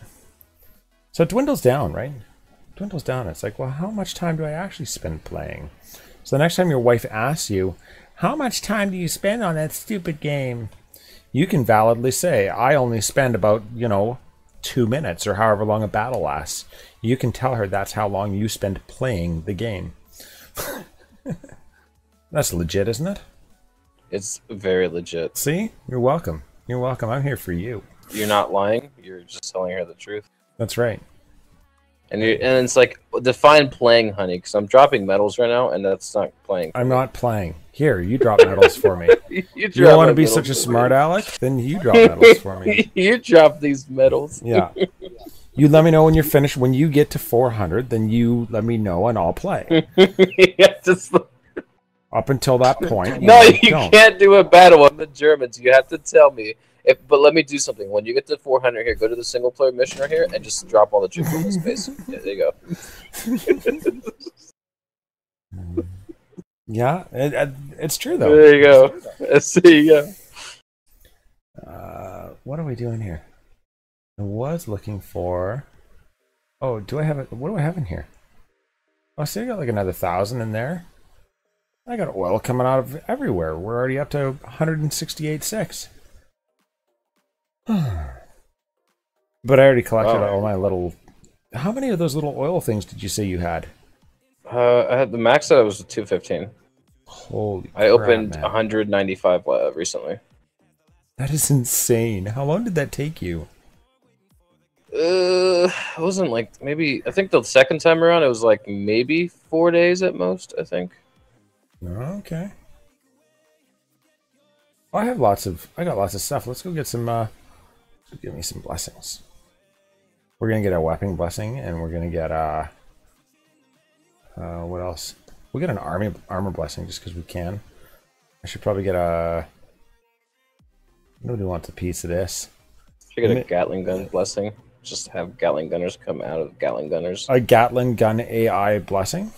So it dwindles down, right? It dwindles down. It's like, well, how much time do I actually spend playing? So the next time your wife asks you, how much time do you spend on that stupid game? You can validly say, I only spend about, you know, 2 minutes or however long a battle lasts. You can tell her that's how long you spend playing the game. That's legit, isn't it? It's very legit. See? You're welcome. You're welcome. I'm here for you. You're not lying. You're just telling her the truth. That's right. And it's like, define playing, honey, because I'm dropping medals right now, and that's not playing. I'm not playing. Here, you drop medals for me. You don't want to be such a smart aleck? Then you drop medals for me. You drop these medals. Yeah. You let me know when you're finished. When you get to 400, then you let me know and I'll play. Yeah, just... Up until that point. No, you can't do a battle with the Germans. You have to tell me. But let me do something. When you get to 400 here, go to the single player mission right here and just drop all the troops in the space. Yeah, there you go. Yeah, it's true though. There you go. There you go. What are we doing here? I was looking for. Oh, do I have it? What do I have in here? Oh, see, I got like another 1,000 in there. I got oil coming out of everywhere. We're already up to 168.6. But I already collected all my little... How many of those little oil things did you say you had? I had the max that was 215. Holy I opened 195 recently. That is insane. How long did that take you? It wasn't like maybe... I think the second time around it was like maybe 4 days at most, I think. Okay. I got lots of stuff. Let's go get some give me some blessings. We're gonna get a weapon blessing, and we're gonna get what else? We get an armor blessing just because we can. I should probably get a. Nobody wants a piece of this. Should get a Gatling gun blessing. Just have Gatling gunners come out of Gatling gunners. A Gatling gun AI blessing.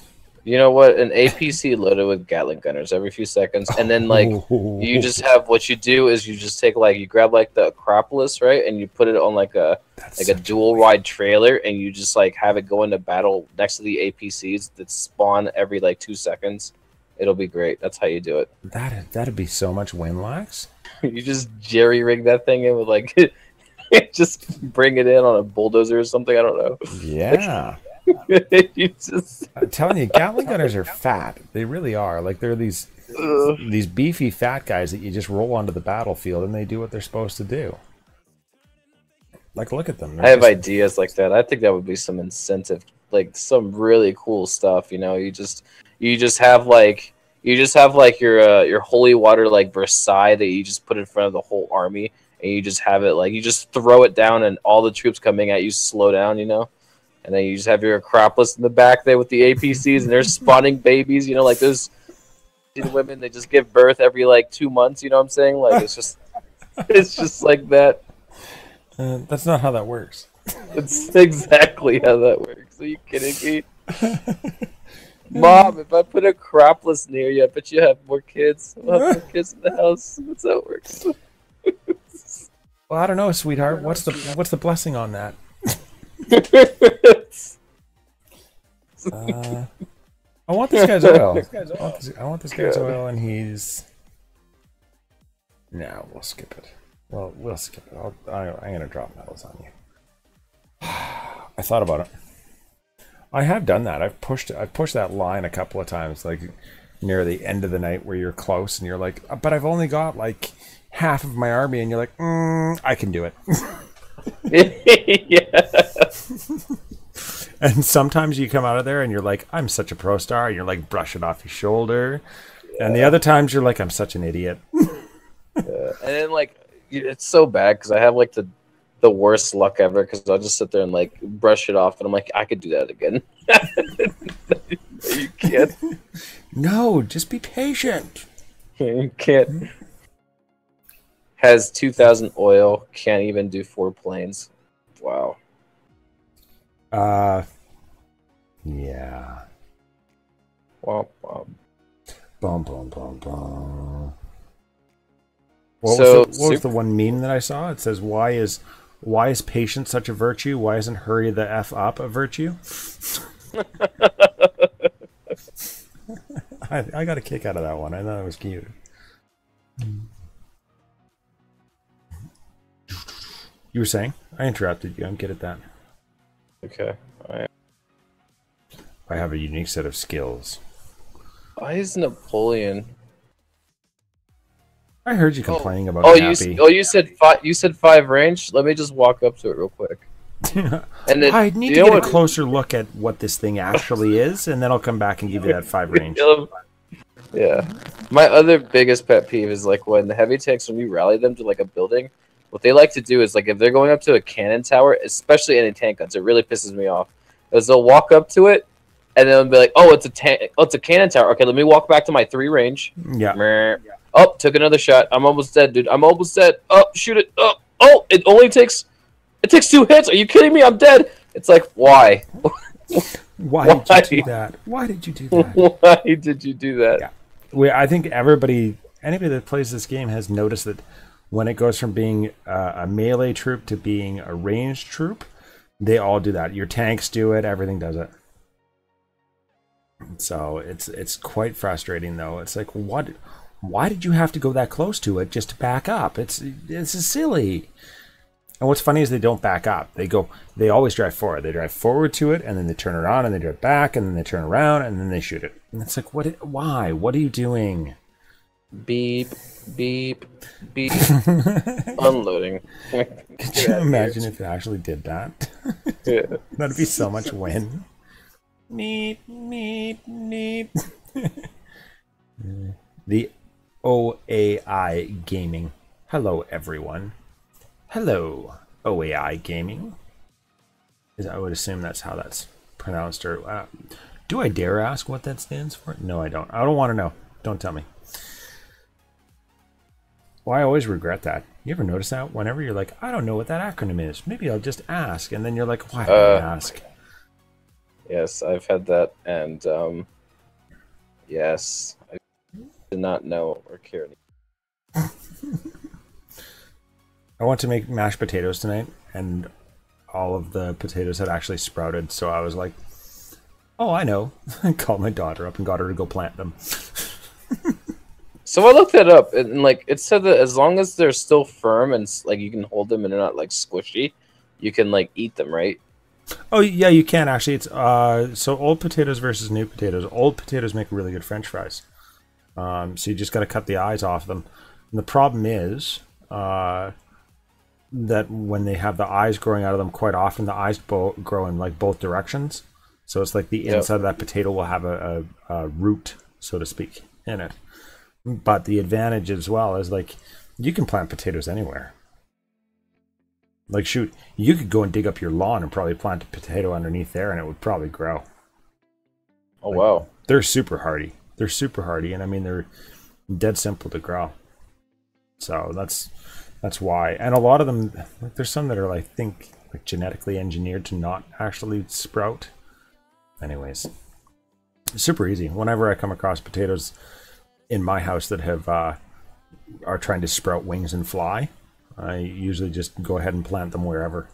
You know what? An APC loaded with Gatling gunners every few seconds, and then like you just have what you do is you just take like you grab like the Acropolis, right, and you put it on like a dual wide trailer, and you just like have it go into battle next to the APCs that spawn every like 2 seconds. It'll be great. That's how you do it. That'd be so much win lax. You just jerry rig that thing in with like just bring it in on a bulldozer or something. I don't know. Yeah. You just... I'm telling you, Gatling gunners are fat. They really are. Like they're these beefy fat guys that you just roll onto the battlefield and they do what they're supposed to do. Like look at them. I have ideas like that. I think that would be some incentive, like some really cool stuff. You know, you just have like your holy water like Versailles that you just put in front of the whole army, and you just have it like you just throw it down and all the troops coming at you slow down. You know. And then you just have your Acropolis in the back there with the APCs, and they're spawning babies. You know, like those women, they just give birth every like 2 months. You know what I'm saying? Like it's just like that. That's not how that works. It's exactly how that works. Are you kidding me? Mom, if I put Acropolis near you, I bet you have more kids. I'll have more kids in the house. That's how it works. Well, I don't know, sweetheart. What's the blessing on that? I want this guy's oil. I want this guy's oil, and he's. No, we'll skip it. Well, we'll skip it. I'm gonna drop medals on you. I thought about it. I have done that. I've pushed that line a couple of times, like near the end of the night where you're close, and you're like, but I've only got like half of my army, and you're like, I can do it. Yeah. And sometimes you come out of there and you're like, I'm such a pro star, and you're like, brush it off your shoulder. Yeah. And the other times you're like, I'm such an idiot. Yeah. And then like it's so bad because I have like the worst luck ever because I'll just sit there and like brush it off, and I'm like, I could do that again. You can't. No, just be patient. You can't. Has 2,000 oil, can't even do 4 planes. Wow. Yeah. Wow, wow. Bum, bum, bum, bum. What was the one meme that I saw? It says, why is patience such a virtue? Why isn't hurry the F up a virtue? I got a kick out of that one. I thought it was cute. You were saying? I interrupted you. I'm good at that. Okay. All right. I have a unique set of skills. Why is Napoleon? I heard you complaining about Nappy. You said 5. You said 5 range. Let me just walk up to it real quick. And then, I need to get a closer look at what this thing actually is, and then I'll come back and give you that 5 range. Yeah. My other biggest pet peeve is like when the heavy tanks, when you rally them to like a building, what they like to do is like if they're going up to a cannon tower, especially any tank guns, it really pisses me off. Is they'll walk up to it and then they'll be like, "Oh, it's a cannon tower. Okay, let me walk back to my 3 range." Yeah. Oh, took another shot. I'm almost dead, dude. I'm almost dead. Oh, shoot it. Oh, it only takes 2 hits. Are you kidding me? I'm dead. It's like, why? Why did you do that? Why did you do that? Why did you do that? Yeah. I think anybody that plays this game has noticed that when it goes from being a melee troop to being a ranged troop, they all do that. Your tanks do it. Everything does it. So it's quite frustrating, though. It's like, why did you have to go that close to it just to back up? It's silly. And what's funny is they don't back up. They always drive forward. They drive forward to it, and then they turn around, and they drive back, and then they turn around, and then they shoot it. And it's like, why? What are you doing? Beep, beep, beep. Unloading. Could you imagine if it actually did that? Yeah. That'd be so much win. Neep, neep, neep. The OAI Gaming. Hello, everyone. Hello, OAI Gaming. I would assume that's how that's pronounced. Or do I dare ask what that stands for? No, I don't. I don't want to know. Don't tell me. Well, I always regret that. You ever notice that? Whenever you're like, I don't know what that acronym is. Maybe I'll just ask. And then you're like, why did I ask? Yes, I've had that. And yes, I did not know or care. I want to make mashed potatoes tonight. And all of the potatoes had actually sprouted. So I was like, oh, I know. I called my daughter up and got her to go plant them. So I looked that up, and like it said that as long as they're still firm and like you can hold them and they're not like squishy, you can like eat them, right? Oh yeah, you can actually. It's so old potatoes versus new potatoes. Old potatoes make really good French fries. So you just got to cut the eyes off them. And the problem is that when they have the eyes growing out of them, quite often the eyes grow in like both directions. So it's like the inside of that potato will have a root, so to speak, in it. But the advantage as well is like you can plant potatoes anywhere. Like shoot, you could go and dig up your lawn and probably plant a potato underneath there and it would probably grow. Oh wow. They're super hardy. They're super hardy, and I mean they're dead simple to grow. So that's why. And a lot of them, like there's some that are I think like genetically engineered to not actually sprout. Anyways, super easy. Whenever I come across potatoes in my house that have are trying to sprout wings and fly, I usually just go ahead and plant them wherever.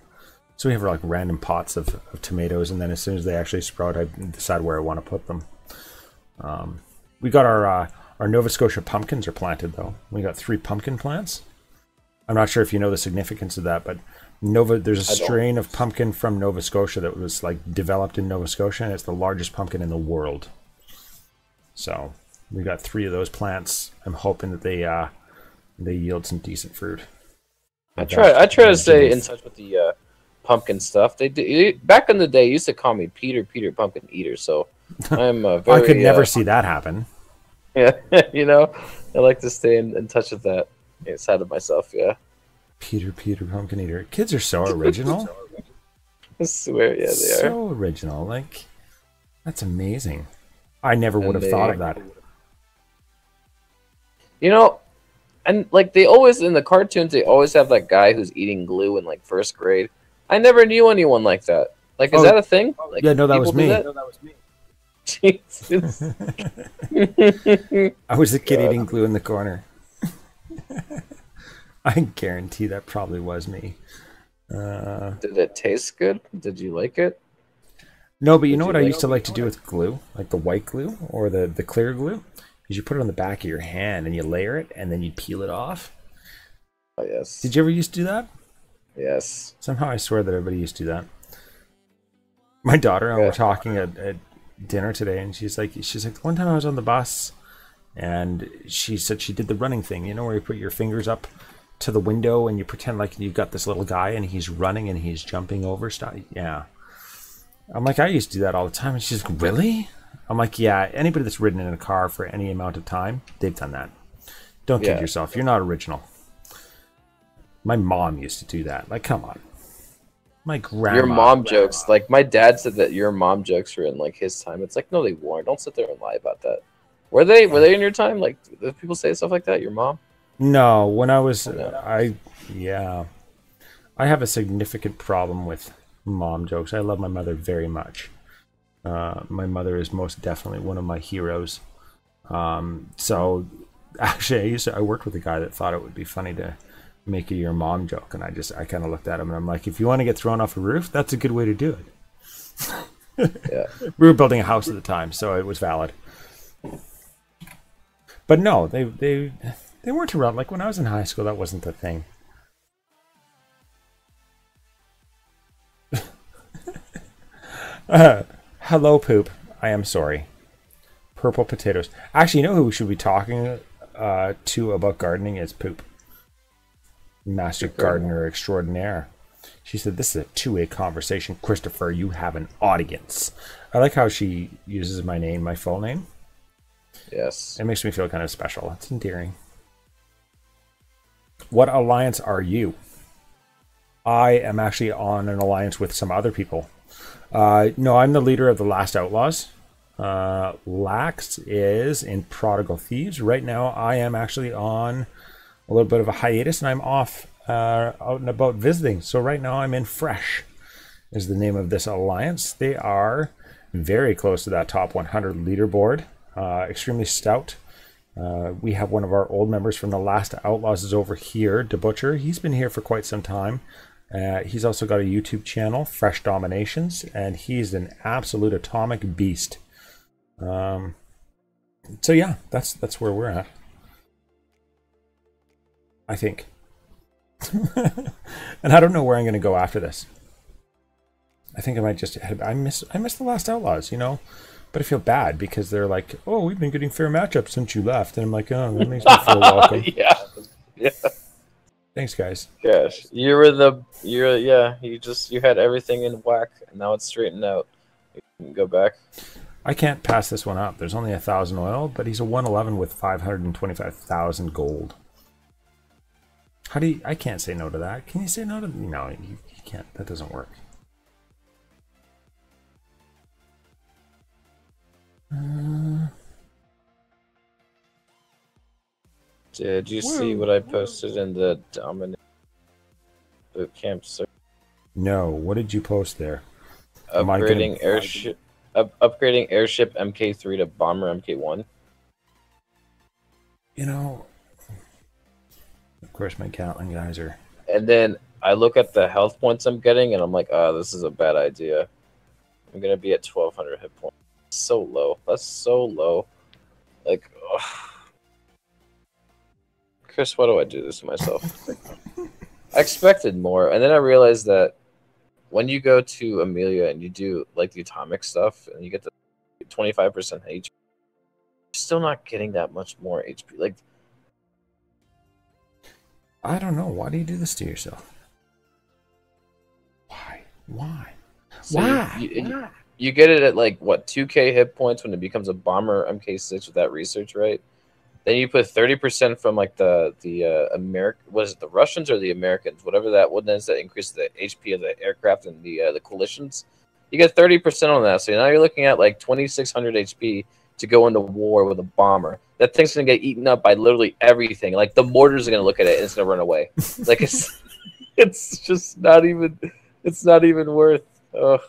So we have like random pots of tomatoes, and then as soon as they actually sprout, I decide where I want to put them. We got our Nova Scotia pumpkins are planted though. We got 3 pumpkin plants. I'm not sure if you know the significance of that, but there's a strain of pumpkin from Nova Scotia that was like developed in Nova Scotia, and it's the largest pumpkin in the world. So we got 3 of those plants. I'm hoping that they yield some decent fruit. I try to stay in touch with the pumpkin stuff. Back in the day, used to call me Peter Pumpkin Eater. So I'm very. I could never see that happen. Yeah, you know, I like to stay in touch with that side of myself. Yeah. Peter Pumpkin Eater. Kids are so original. I swear, yeah, they are. So original. Like, that's amazing. I never would have thought of that. You know, and like they always in the cartoons, they always have that guy who's eating glue in like 1st grade. I never knew anyone like that. Like, is that a thing? Like, yeah, no, that was me. No, that was me. Jesus. I was the kid eating glue in the corner. I guarantee that probably was me. Did it taste good? Did you like it? No, but you know what I used to like to do with glue? Like the white glue or the clear glue? Is you put it on the back of your hand and you layer it and then you peel it off. Oh, yes. Did you ever used to do that? Yes. Somehow I swear that everybody used to do that. My daughter and I were talking at dinner today, and she's like, one time I was on the bus and she said she did the running thing, you know, where you put your fingers up to the window and you pretend like you've got this little guy and he's running and he's jumping over stuff. Yeah. I'm like, I used to do that all the time. And she's like, really? I'm like, yeah, anybody that's ridden in a car for any amount of time, they've done that. Don't kid yourself. You're not original. My mom used to do that. Like, come on. My grandma. Your mom jokes. Like, my dad said that your mom jokes were in, like, his time. It's like, no, they weren't. Don't sit there and lie about that. Were they in your time? Like, did people say stuff like that? Your mom? No. When I was... I have a significant problem with mom jokes. I love my mother very much. My mother is most definitely one of my heroes. So, actually, I worked with a guy that thought it would be funny to make a your mom joke, and I kind of looked at him and I'm like, if you want to get thrown off a roof, that's a good way to do it. Yeah. We were building a house at the time, so it was valid. But no, they weren't around. Like when I was in high school, that wasn't the thing. Hello, poop. I am sorry. Purple potatoes. Actually, you know who we should be talking to about gardening is Poop. Master Gardener Extraordinaire. She said, this is a two-way conversation. Christopher, you have an audience. I like how she uses my name, my full name. Yes. It makes me feel kind of special. It's endearing. What alliance are you? I am actually on an alliance with some other people. No, I'm the leader of the Last Outlaws. Lax is in Prodigal Thieves. Right now, I am actually on a little bit of a hiatus, and I'm off out and about visiting. So right now, I'm in Fresh, is the name of this alliance. They are very close to that top 100 leaderboard. Extremely stout. We have one of our old members from the Last Outlaws is over here, DeButcher. He's been here for quite some time. He's also got a YouTube channel, Fresh Dominations, and he's an absolute atomic beast. So yeah, that's where we're at, I think. And I don't know where I'm going to go after this. I think I might just I miss the Last Outlaws, you know, but I feel bad because they're like, oh, we've been getting fair matchups since you left, and I'm like, oh, that makes me feel welcome. Yeah. Thanks, guys. Gosh, you had everything in whack, and now it's straightened out. You can go back. I can't pass this one up. There's only 1,000 oil, but he's a 111 with 525,000 gold. How do you? I can't say no to that. Can you say no to? No, you can't. That doesn't work. Did you see what I posted in the Domination boot camp? No. What did you post there? Upgrading airship MK3 to bomber MK1. You know, of course, my Gatling guys are. And then I look at the health points I'm getting, and I'm like, oh, this is a bad idea. I'm gonna be at 1,200 hit points. So low. That's so low. Like, ugh. Chris, why do I do this to myself? I expected more, and then I realized that when you go to Amelia and you do like the atomic stuff, and you get the 25% HP, you're still not getting that much more HP. Like, I don't know. Why do you do this to yourself? Why? So you get it at like what 2K hit points when it becomes a bomber MK6 with that research, right? Then you put 30% from like the was it the Russians or the Americans, whatever that one is that increases the HP of the aircraft and the coalitions. You get 30% on that, so now you're looking at like 2,600 HP to go into war with a bomber. That thing's gonna get eaten up by literally everything. Like the mortars are gonna look at it and it's gonna run away. Like it's just not even worth. Ugh.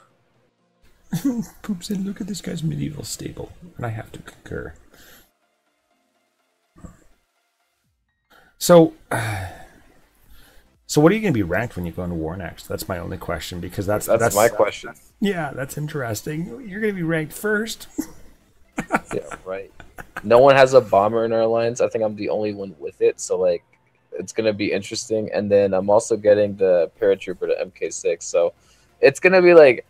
Poop said, "Look at this guy's medieval stable," and I have to concur. So what are you going to be ranked when you go into war next? That's my only question, because that's my question. Yeah, that's interesting. You're going to be ranked first. Yeah, right. No one has a bomber in our alliance. I think I'm the only one with it, so like it's going to be interesting. And then I'm also getting the paratrooper to MK6, so it's going to be like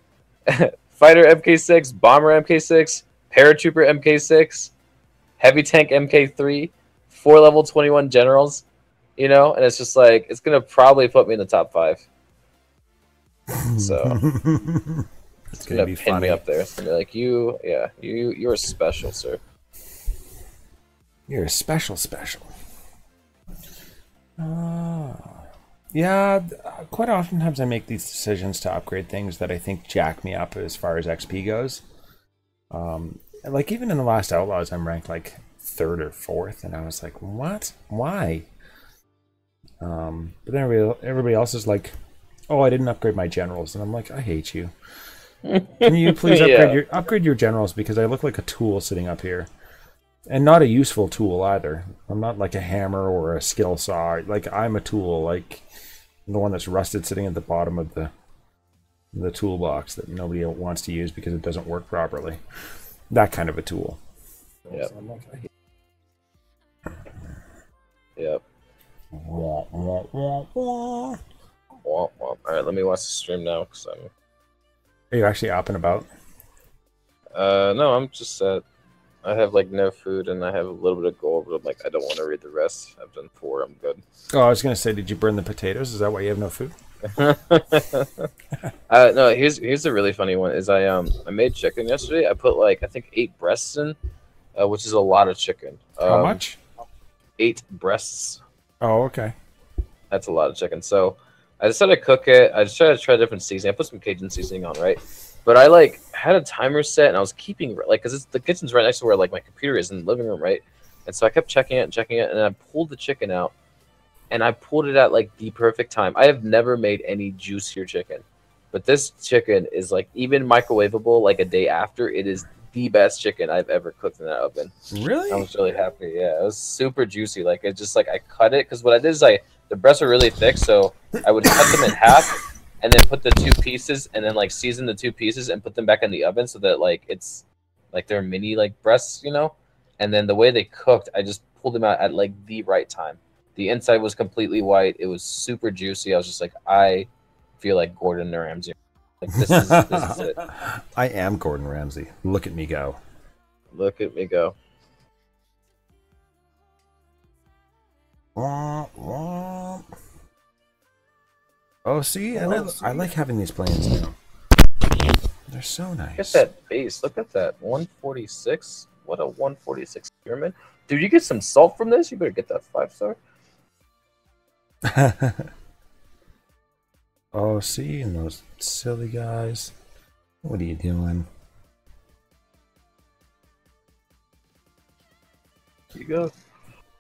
fighter MK6, bomber MK6, paratrooper MK6, heavy tank MK3. 4 level 21 generals, you know, and it's just like it's gonna probably put me in the top 5. So it's gonna be pin me up there. It's gonna be like you're special, sir. You're a special. Yeah, quite oftentimes I make these decisions to upgrade things that I think jack me up as far as XP goes. Like even in the Last Outlaws, I'm ranked like 3rd or 4th, and I was like, what? Why? But then everybody else is like, oh, I didn't upgrade my generals, and I'm like, I hate you. Can you please upgrade your generals, because I look like a tool sitting up here, and not a useful tool either. I'm not like a hammer or a skill saw. Like I'm a tool, like the one that's rusted sitting at the bottom of the toolbox that nobody wants to use because it doesn't work properly. That kind of a tool. Yeah. So I'm like, I hate. Yep. Wah, wah, wah, wah. All right, let me watch the stream now. Are you actually up and about? No, I'm just I have like no food and I have a little bit of gold, but I'm like, I don't want to read the rest. I've done 4. I'm good. Oh, I was gonna say, did you burn the potatoes? Is that why you have no food? No. Here's a really funny one. Is I made chicken yesterday. I put like I think 8 breasts in, which is a lot of chicken. How much? 8 breasts. Oh, okay. That's a lot of chicken. So I decided to cook it. I just tried to try different seasoning. I put some Cajun seasoning on, right? But I like had a timer set, and I was keeping like because the kitchen's right next to where like my computer is in the living room, right? And so I kept checking it and checking it, and I pulled the chicken out, and I pulled it at like the perfect time. I have never made any juicier chicken, but this chicken is like even microwavable. Like a day after, it is the best chicken I've ever cooked in that oven. Really? I was really happy. Yeah, it was super juicy. Like it just like I cut it because what I did is the breasts are really thick, so I would cut them in half and then put the two pieces and then like season the two pieces and put them back in the oven so that like it's like they're mini like breasts, you know. And then the way they cooked, I just pulled them out at like the right time. The inside was completely white. It was super juicy. I was just like, I feel like Gordon Ramsay. Like this is it. I am Gordon Ramsay. Look at me go. Look at me go. Womp, womp. Oh, see, and I like having these planes now. They're so nice. Look at that base. Look at that 146. What a 146 pyramid, dude! You get some salt from this. You better get that 5-star. Oh, see, and those silly guys. What are you doing? Here you go.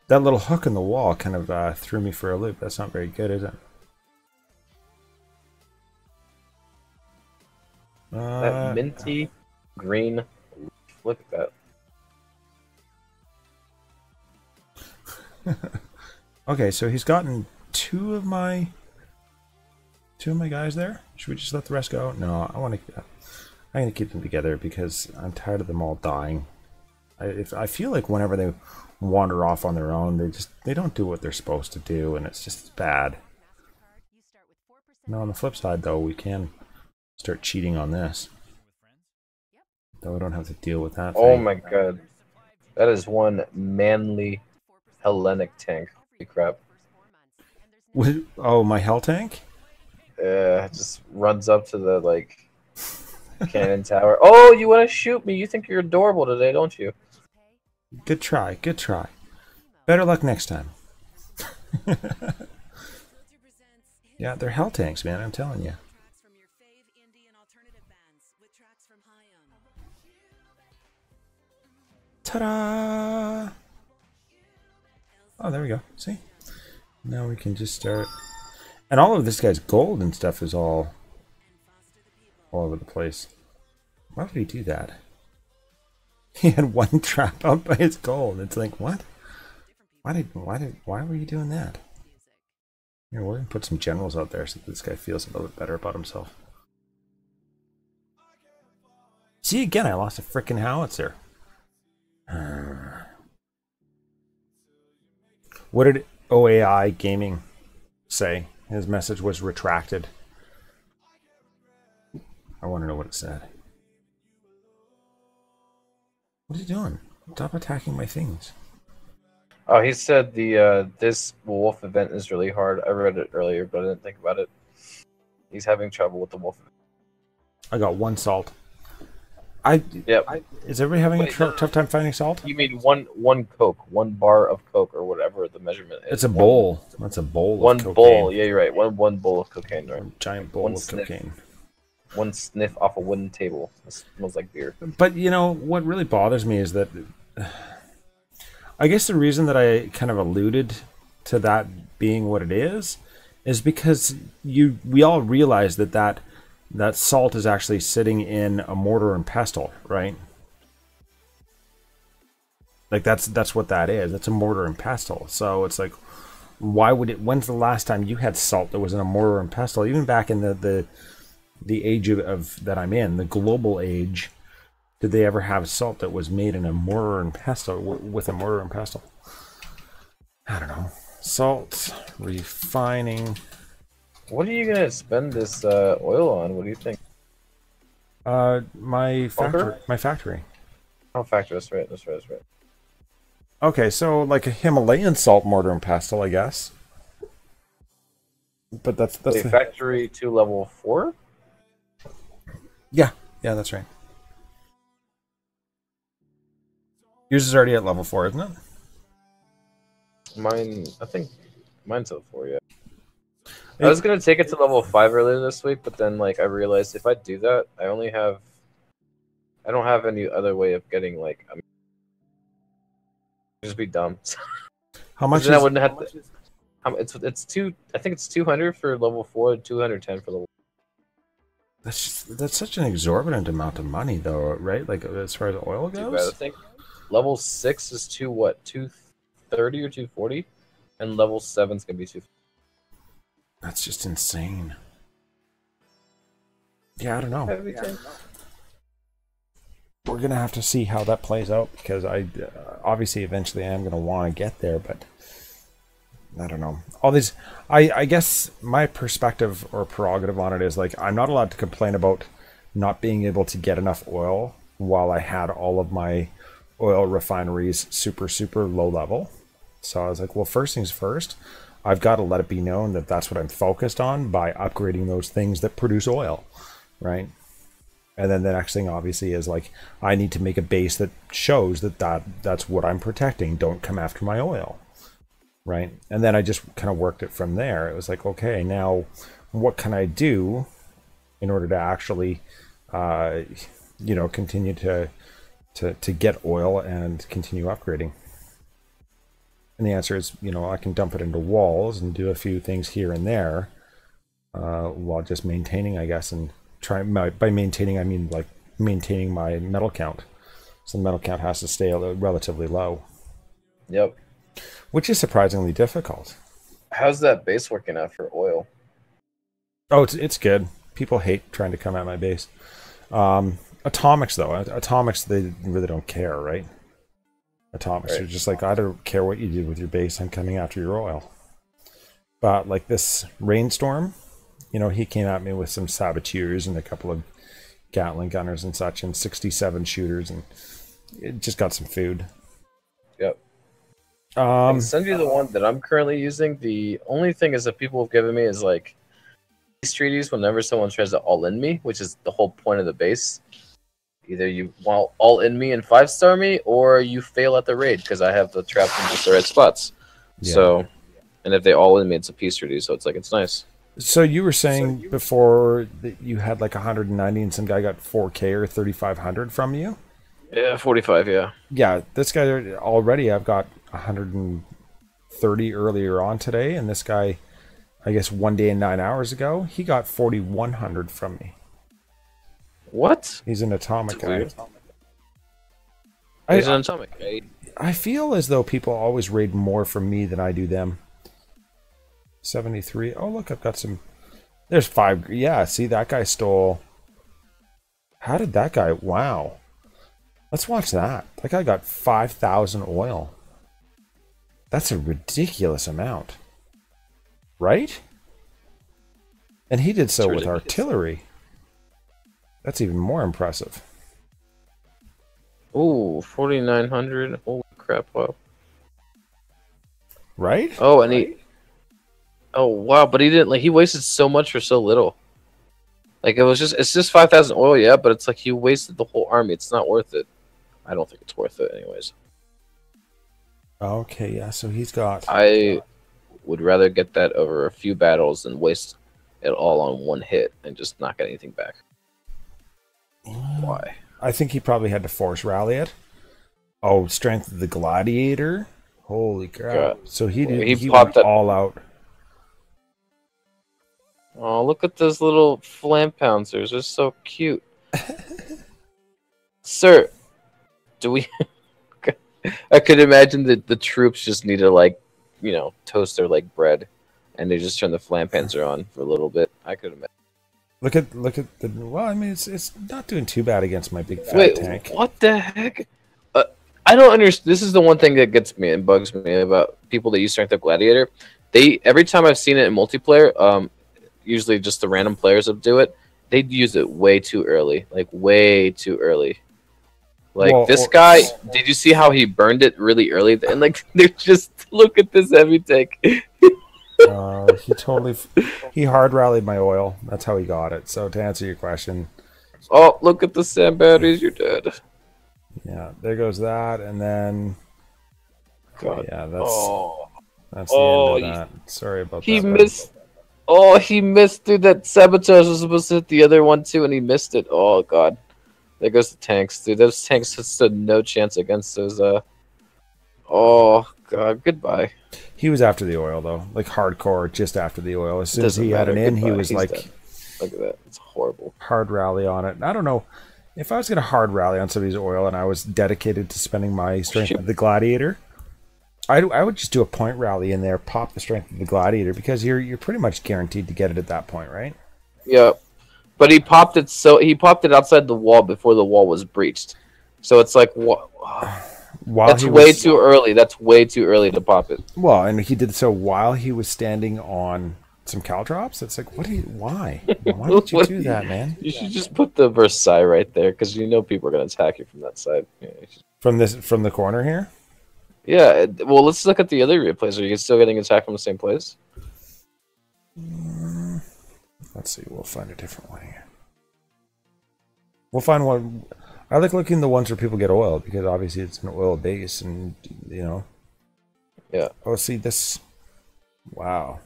That little hook in the wall kind of threw me for a loop. That's not very good, is it? That minty green. Look at that. Okay, so he's gotten two of my guys there. Should we just let the rest go? No, I'm gonna keep them together because I'm tired of them all dying. I feel like whenever they wander off on their own, they don't do what they're supposed to do, and it's just bad. Now on the flip side, though, we can start cheating on this. Though we don't have to deal with that. Oh thing. my god, that is one manly Hellenic tank. Holy crap! Oh, my hell tank? It just runs up to the like cannon tower. Oh, you want to shoot me? You think you're adorable today, don't you? Good try, good try. Better luck next time. Yeah, they're hell tanks, man, I'm telling you. Ta-da! Oh, there we go. See? Now we can just start. And all of this guy's gold and stuff is all over the place. Why would he do that? He had one trap out by his gold. It's like, what? Why were you doing that? Here, we're gonna put some generals out there so this guy feels a little bit better about himself. See, again, I lost a freaking howitzer. What did OAI Gaming say? His message was retracted. I want to know what it said. What are you doing? Stop attacking my things. Oh, he said the this wolf event is really hard. I read it earlier, but I didn't think about it. He's having trouble with the wolf event. I got one salt. Yep. Is everybody having a tough time finding salt? You mean one Coke, one bar of Coke, or whatever the measurement is. It's a bowl. That's a bowl One of cocaine. bowl. Yeah, you're right. One bowl of cocaine. Right. One giant bowl One of sniff. cocaine. One sniff off a wooden table. It smells like beer. But you know what really bothers me is that I guess the reason that I kind of alluded to that being what it is because we all realize that salt is actually sitting in a mortar and pestle, right? Like that's what that is. That's a mortar and pestle. So it's like, why would it? When's the last time you had salt that was in a mortar and pestle? Even back in the age of that I'm in, the global age, did they ever have salt that was made in a mortar and pestle with a mortar and pestle? I don't know. Salt refining. What are you gonna spend this oil on? What do you think? My factory. Oh, factory. That's right. That's right. Okay, so like a Himalayan salt mortar and pestle, I guess. But that's Wait, the factory to level 4. Yeah, that's right. Yours is already at level 4, isn't it? Mine, I think mine's level 4. Yeah. I was gonna take it to level 5 earlier this week, but then like I realized if I do that, I don't have any other way of getting like just be dumb. How much then I wouldn't have to, it's two. I think it's 200 for level 4 and 210 for level. That's such an exorbitant amount of money, though, right? Like as far as oil goes. I think level 6 is 230 or 240, and level 7 is gonna be 250. That's just insane. Yeah, I don't know. We're gonna have to see how that plays out, because I obviously eventually am gonna want to get there, but I don't know. All these, I guess my perspective or prerogative on it is like I'm not allowed to complain about not being able to get enough oil while I had all of my oil refineries super low level. So I was like, well, first things first, I've got to let it be known that that's what I'm focused on by upgrading those things that produce oil, right? And then the next thing obviously is like I need to make a base that shows that's what I'm protecting. Don't come after my oil. Right. And then I just kind of worked it from there. It was like, okay, now what can I do in order to actually, continue to get oil and continue upgrading? And the answer is, I can dump it into walls and do a few things here and there while just maintaining, I guess. And by maintaining, I mean like maintaining my metal count. So the metal count has to stay relatively low. Yep. Which is surprisingly difficult. How's that base working out for oil? Oh, it's good. People hate trying to come at my base. Atomics, though. Atomics, they really don't care, right? Atomics are just like, I don't care what you do with your base. I'm coming after your oil. But like this rainstorm, he came at me with some saboteurs and a couple of Gatling gunners and such, and 67 shooters, and it just got some food. Yep. I can send you the one that I'm currently using. The only thing is that people have given me is like peace treaties whenever someone tries to all in me, which is the whole point of the base. Either you want all in me and 5-star me, or you fail at the raid because I have the traps in just the right spots. Yeah. So, and if they all in me, it's a peace treaty. So it's nice. So you were saying before that you had like 190 and some guy got 4K or 3,500 from you? Yeah, 45, yeah. Yeah, this guy already, I've got 130 earlier on today, and this guy, I guess 1 day and 9 hours ago, he got 4,100 from me. What? He's an atomic guy. He's an atomic guy. I feel as though people always raid more from me than I do them. 73. Oh, look, I've got some. There's 5. Yeah, see, that guy stole. How did that guy? Wow. Let's watch that. That guy got 5,000 oil. That's a ridiculous amount. Right? And he did so with artillery. That's even more impressive. Ooh, 4,900. Holy crap, wow. Right? Oh, and he... Oh, wow, but he didn't... Like, he wasted so much for so little. Like, it's just 5,000 oil, yeah, but it's like he wasted the whole army. It's not worth it. I don't think it's worth it anyways. Okay, yeah, so he's got... I would rather get that over a few battles than waste it all on one hit and just not get anything back. Why? I think he probably had to force rally it. Oh, Strength of the Gladiator? Holy crap. God. So he went all out. Oh, look at those little flam pouncers. They're so cute. Sir, do we... I could imagine that the troops just need to, like, toast their, like, bread. And they just turn the flam panzer on for a little bit. I could imagine. Look at the... Well, I mean, it's not doing too bad against my big fat tank. What the heck? I don't understand. This is the one thing that gets me and bugs me about people that use Strength of Gladiator. Every time I've seen it in multiplayer, usually just the random players that do it, they use it way too early. Like, way too early. Like, this guy, did you see how he burned it really early? And, like, they're just, look at this heavy tank. He hard rallied my oil. That's how he got it. So to answer your question, oh, look at the sand batteries. You're dead. Yeah, there goes that, and then God. Yeah, that's the end of that. Sorry about that. He missed. Oh, he missed, dude. That sabotage was supposed to hit the other one too, and he missed it. Oh god, there goes the tanks, dude. Those tanks stood no chance against those. Oh god, goodbye. He was after the oil though, like hardcore, just after the oil. As soon as he had Doesn't an in, matter. he Goodbye. was He's like, dead. Look at that. It's horrible. hard rally on it. I don't know if I was gonna hard rally on somebody's oil and I was dedicated to spending my strength of the gladiator. I would just do a point rally in there, pop the strength of the gladiator, because you're pretty much guaranteed to get it at that point, right? Yeah, but he popped it. So he popped it outside the wall before the wall was breached. So it's like what? That's way too early. That's way too early to pop it. Well, and he did so while he was standing on some caltrops. It's like, why? Why did you do that, man? You should just put the Versailles right there, because you know people are gonna attack you from that side. Yeah, From the corner here. yeah. Well, let's look at the other replays. Are you still getting attacked from the same place? Let's see. We'll find a different one here. We'll find one. I like looking at the ones where people get oil, because obviously it's an oil base, and you know. Yeah. Oh, see this. Wow.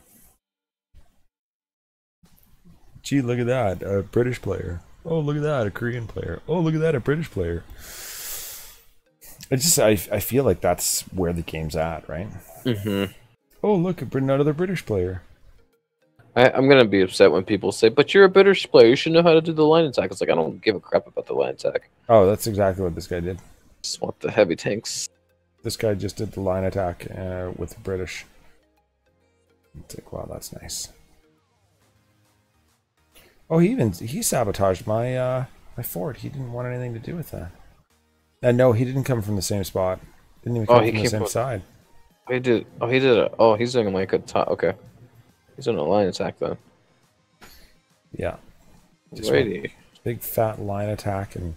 Gee, look at that. A British player. Oh, look at that. A Korean player. Oh, look at that. A British player. I feel like that's where the game's at, right? Mm-hmm. Oh, look, another British player. I'm gonna be upset when people say, "But you're a British player. You should know how to do the line attack." It's like I don't give a crap about the line attack. Oh, that's exactly what this guy did. Just want the heavy tanks. This guy just did the line attack with the British. It's like, wow, that's nice. Oh, he sabotaged my my fort. He didn't want anything to do with that. And no, he didn't come from the same spot. Didn't even come from the same side. He did. Oh, he did. Oh, he's doing like a top. Okay, he's doing a line attack then. Yeah. Just big fat line attack and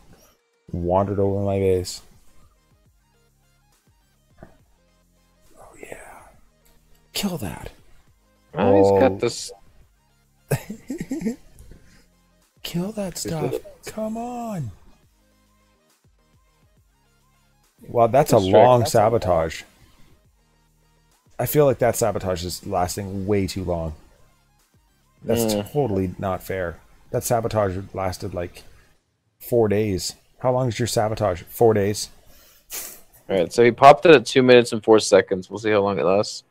wandered over my base. Oh yeah. Kill that. Oh, he's got this. Kill that stuff. Come on. Wow, that's a long sabotage. I feel like that sabotage is lasting way too long. That's totally not fair. That sabotage lasted like 4 days. How long is your sabotage? 4 days. Alright, so he popped it at 2 minutes and 4 seconds. We'll see how long it lasts.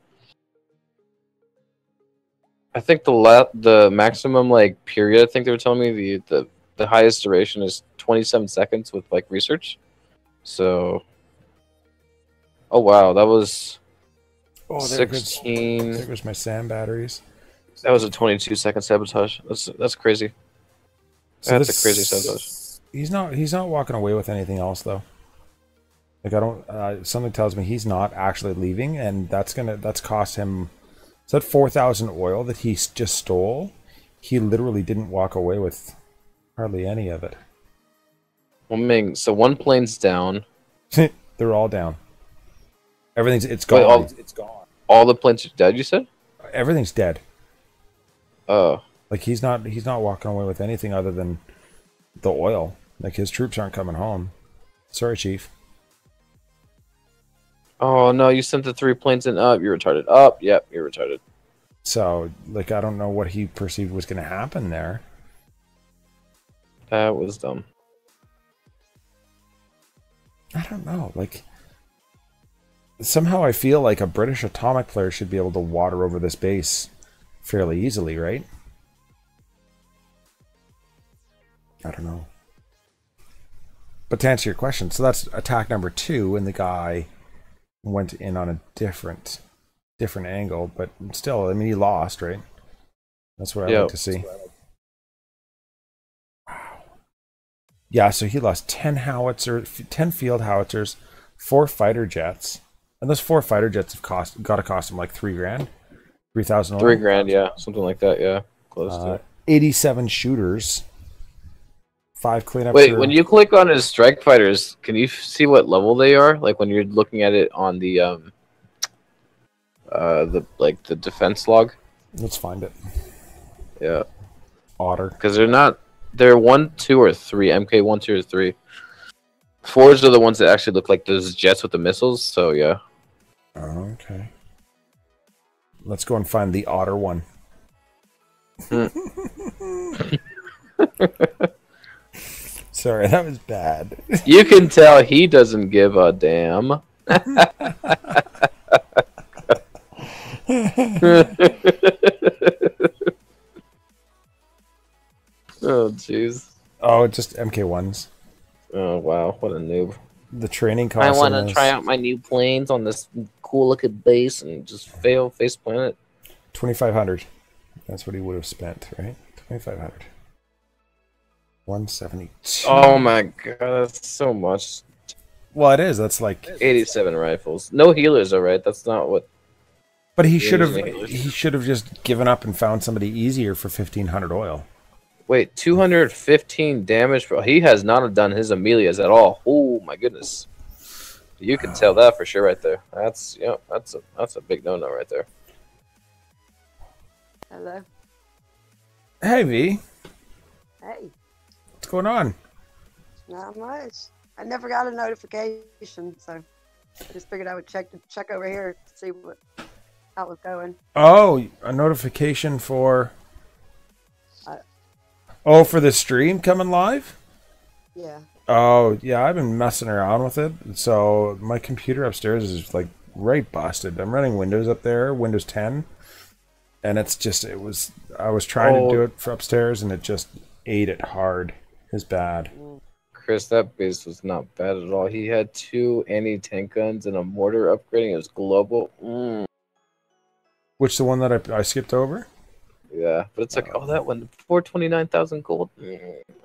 I think the maximum like period, I think they were telling me the highest duration is 27 seconds with like research. So oh wow, that was 16. There goes my sand batteries. That was a 22-second sabotage. That's crazy. So That's a crazy sabotage. He's not walking away with anything else though. Like I don't. Something tells me he's not actually leaving, and that's cost him. Is that 4,000 oil that he just stole? He literally didn't walk away with hardly any of it. Well, Ming, so one plane's down. They're all down. It's gone. Wait, it's gone. All the planes are dead, you said? Everything's dead. Oh. Like he's not walking away with anything other than the oil. Like his troops aren't coming home. Sorry, Chief. Oh no, you sent the 3 planes in. Up, you're retarded. Up, yep, you're retarded. So, like, I don't know what he perceived was going to happen there. That was dumb. I don't know. Like, somehow I feel like a British atomic player should be able to water over this base fairly easily, right? I don't know. But to answer your question, so that's attack number 2, and the guy went in on a different angle, but still, I mean, he lost, right? That's what I like to see. Wow. Yeah, so he lost 10 field howitzers, 4 fighter jets, and those 4 fighter jets have got to cost him like $3,000, 3,000. $3,000, yeah, something like that, yeah, close to it. 87 shooters. 5 cleanup. Wait, when you click on his strike fighters, can you see what level they are? Like when you're looking at it on the defense log. Let's find it. Yeah. Otter. Because they're 1, 2, or 3. MK 1, 2, or 3. 4s are the ones that actually look like those jets with the missiles. So yeah. Okay. Let's go and find the otter one. Sorry, that was bad. You can tell he doesn't give a damn. Oh, jeez. Oh, just MK1s. Oh, wow. What a noob. The training I cost. want to try out my new planes on this cool looking base and just fail face planet. 2,500. That's what he would have spent, right? 2,500. 172. Oh my god, that's so much. Well, it is. That's like 87 rifles. No healers, alright. That's not what. But he should have. He should have just given up and found somebody easier for 1,500 oil. Wait, 215 damage. He has not done his Amelias at all. Oh my goodness. You can tell that for sure right there. That's that's a big no-no right there. Hello. Hey V, Hey. what's going on? Not much. I never got a notification, so I just figured I would check over here to see how it was going. Oh, a notification for. Oh, for the stream coming live? Yeah. Oh, yeah, I've been messing around with it. So my computer upstairs is like right busted. I'm running Windows up there, Windows 10. And it's just, I was trying to do it for upstairs and it just ate it hard. It's bad. Chris, that base was not bad at all. He had 2 anti-tank guns and a mortar upgrading. It was global. Which the one that I skipped over? Yeah, but it's like, oh, that one, 429,000 gold.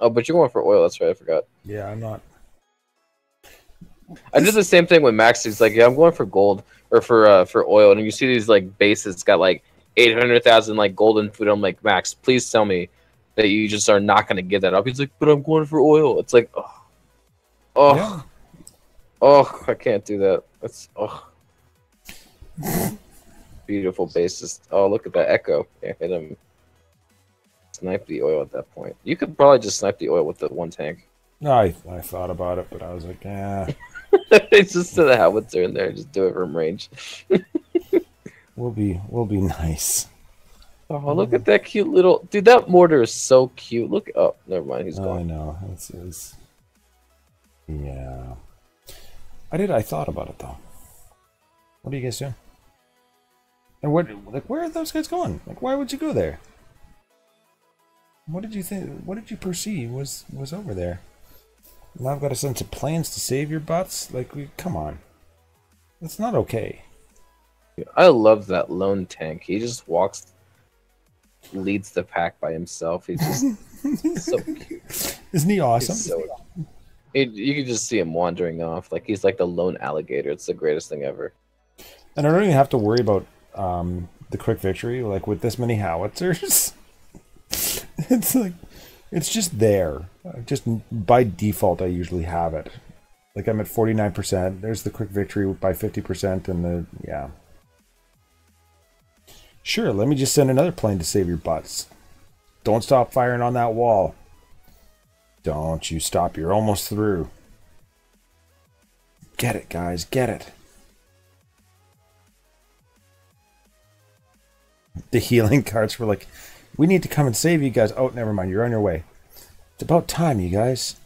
Oh, but you're going for oil. That's right, I forgot. Yeah, I'm not. I did the same thing with Max. He's like, yeah, I'm going for gold or for oil, and you see these like bases got like 800,000 like golden food. I'm like, Max, please tell me that you just are not going to give that up. He's like, but I'm going for oil. It's like, Yeah. I can't do that. That's beautiful bases. Oh, look at that echo. Yeah, hit him. Snipe the oil at that point. You could probably just snipe the oil with the one tank. No, I thought about it, but I was like, It's just to the howitzer in there. Just do it from range. we'll be nice. Oh, look at that cute little dude. That mortar is so cute. Look. Oh, never mind. He's I gone. know. Yeah. I thought about it though. What are you guys doing? And where are those guys going? Like, why would you go there? What did you think? What did you perceive was over there? Now I've got to send some planes to save your butts. Like, come on, that's not okay. I love that lone tank. He just leads the pack by himself. He's just so cute. Isn't he awesome? You can just see him wandering off. Like he's like the lone alligator. It's the greatest thing ever. And I don't even have to worry about the quick victory. Like with this many howitzers, it's like it's just there. Just by default, I usually have it. Like I'm at 49%. There's the quick victory by 50%, and yeah. Sure, let me just send another plane to save your butts. Don't stop firing on that wall. Don't you stop. You're almost through. Get it, guys. Get it. The healing cards were like, we need to come and save you guys. Oh, never mind. You're on your way. It's about time, you guys.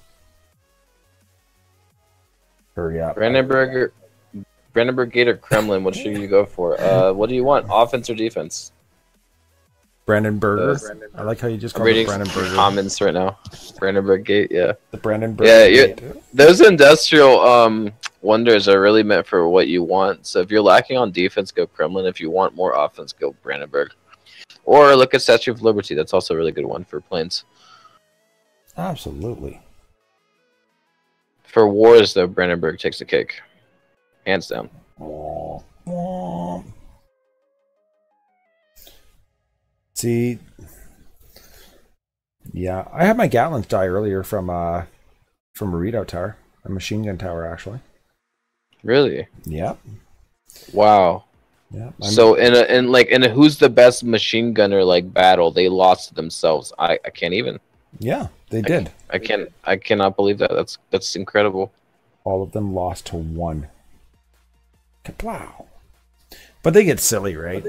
Hurry up. Brandenburg Gate or Kremlin, what should you go for? What do you want, offense or defense? Brandenburger. I like how you just called it Brandenburger. Comments right now. Brandenburg Gate, yeah. The Brandenburger Gate. Yeah, those industrial wonders are really meant for what you want. So if you're lacking on defense, go Kremlin. If you want more offense, go Brandenburg. Or look at Statue of Liberty. That's also a really good one for planes. Absolutely. For wars, though, Brandenburg takes the cake. Hands down. See, yeah, I had my Gatlins die earlier from a redoubt tower, a machine gun tower, actually. Really? Yeah. Wow. Yeah. So in a who's the best machine gunner like battle, they lost to themselves. I can't even. Yeah, they did. I cannot believe that. That's incredible. All of them lost to one. Kaplow. But they get silly, right?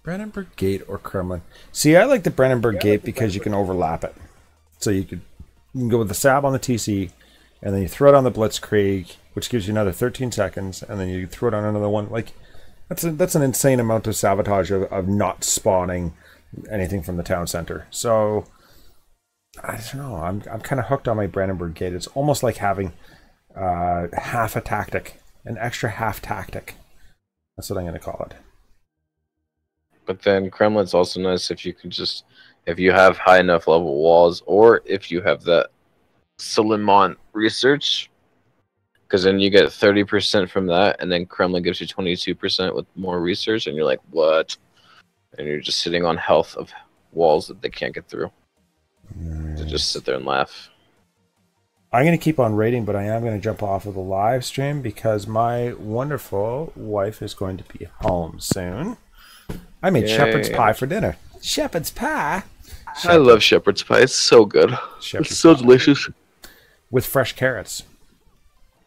Brandenburg Gate or Kremlin. See, I like the Brandenburg Gate because you can overlap it. So you can go with the Sab on the TC, and then you throw it on the Blitzkrieg, which gives you another 13 seconds, and then you throw it on another one. Like, that's an insane amount of sabotage of not spawning anything from the town center. So, I don't know. I'm kind of hooked on my Brandenburg Gate. It's almost like having half a tactic, an extra half tactic. That's what I'm going to call it. But then Kremlin's also nice if you can just, if you have high enough level walls, or if you have that Suleiman research, because then you get 30% from that, and then Kremlin gives you 22% with more research, and you're like, what? And you're just sitting on health of walls that they can't get through. To just sit there and laugh. I'm going to keep on raiding, but I am going to jump off of the live stream because my wonderful wife is going to be home soon. I made shepherd's pie for dinner. Shepherd's pie? I love shepherd's pie. It's so good. It's so delicious. With fresh carrots.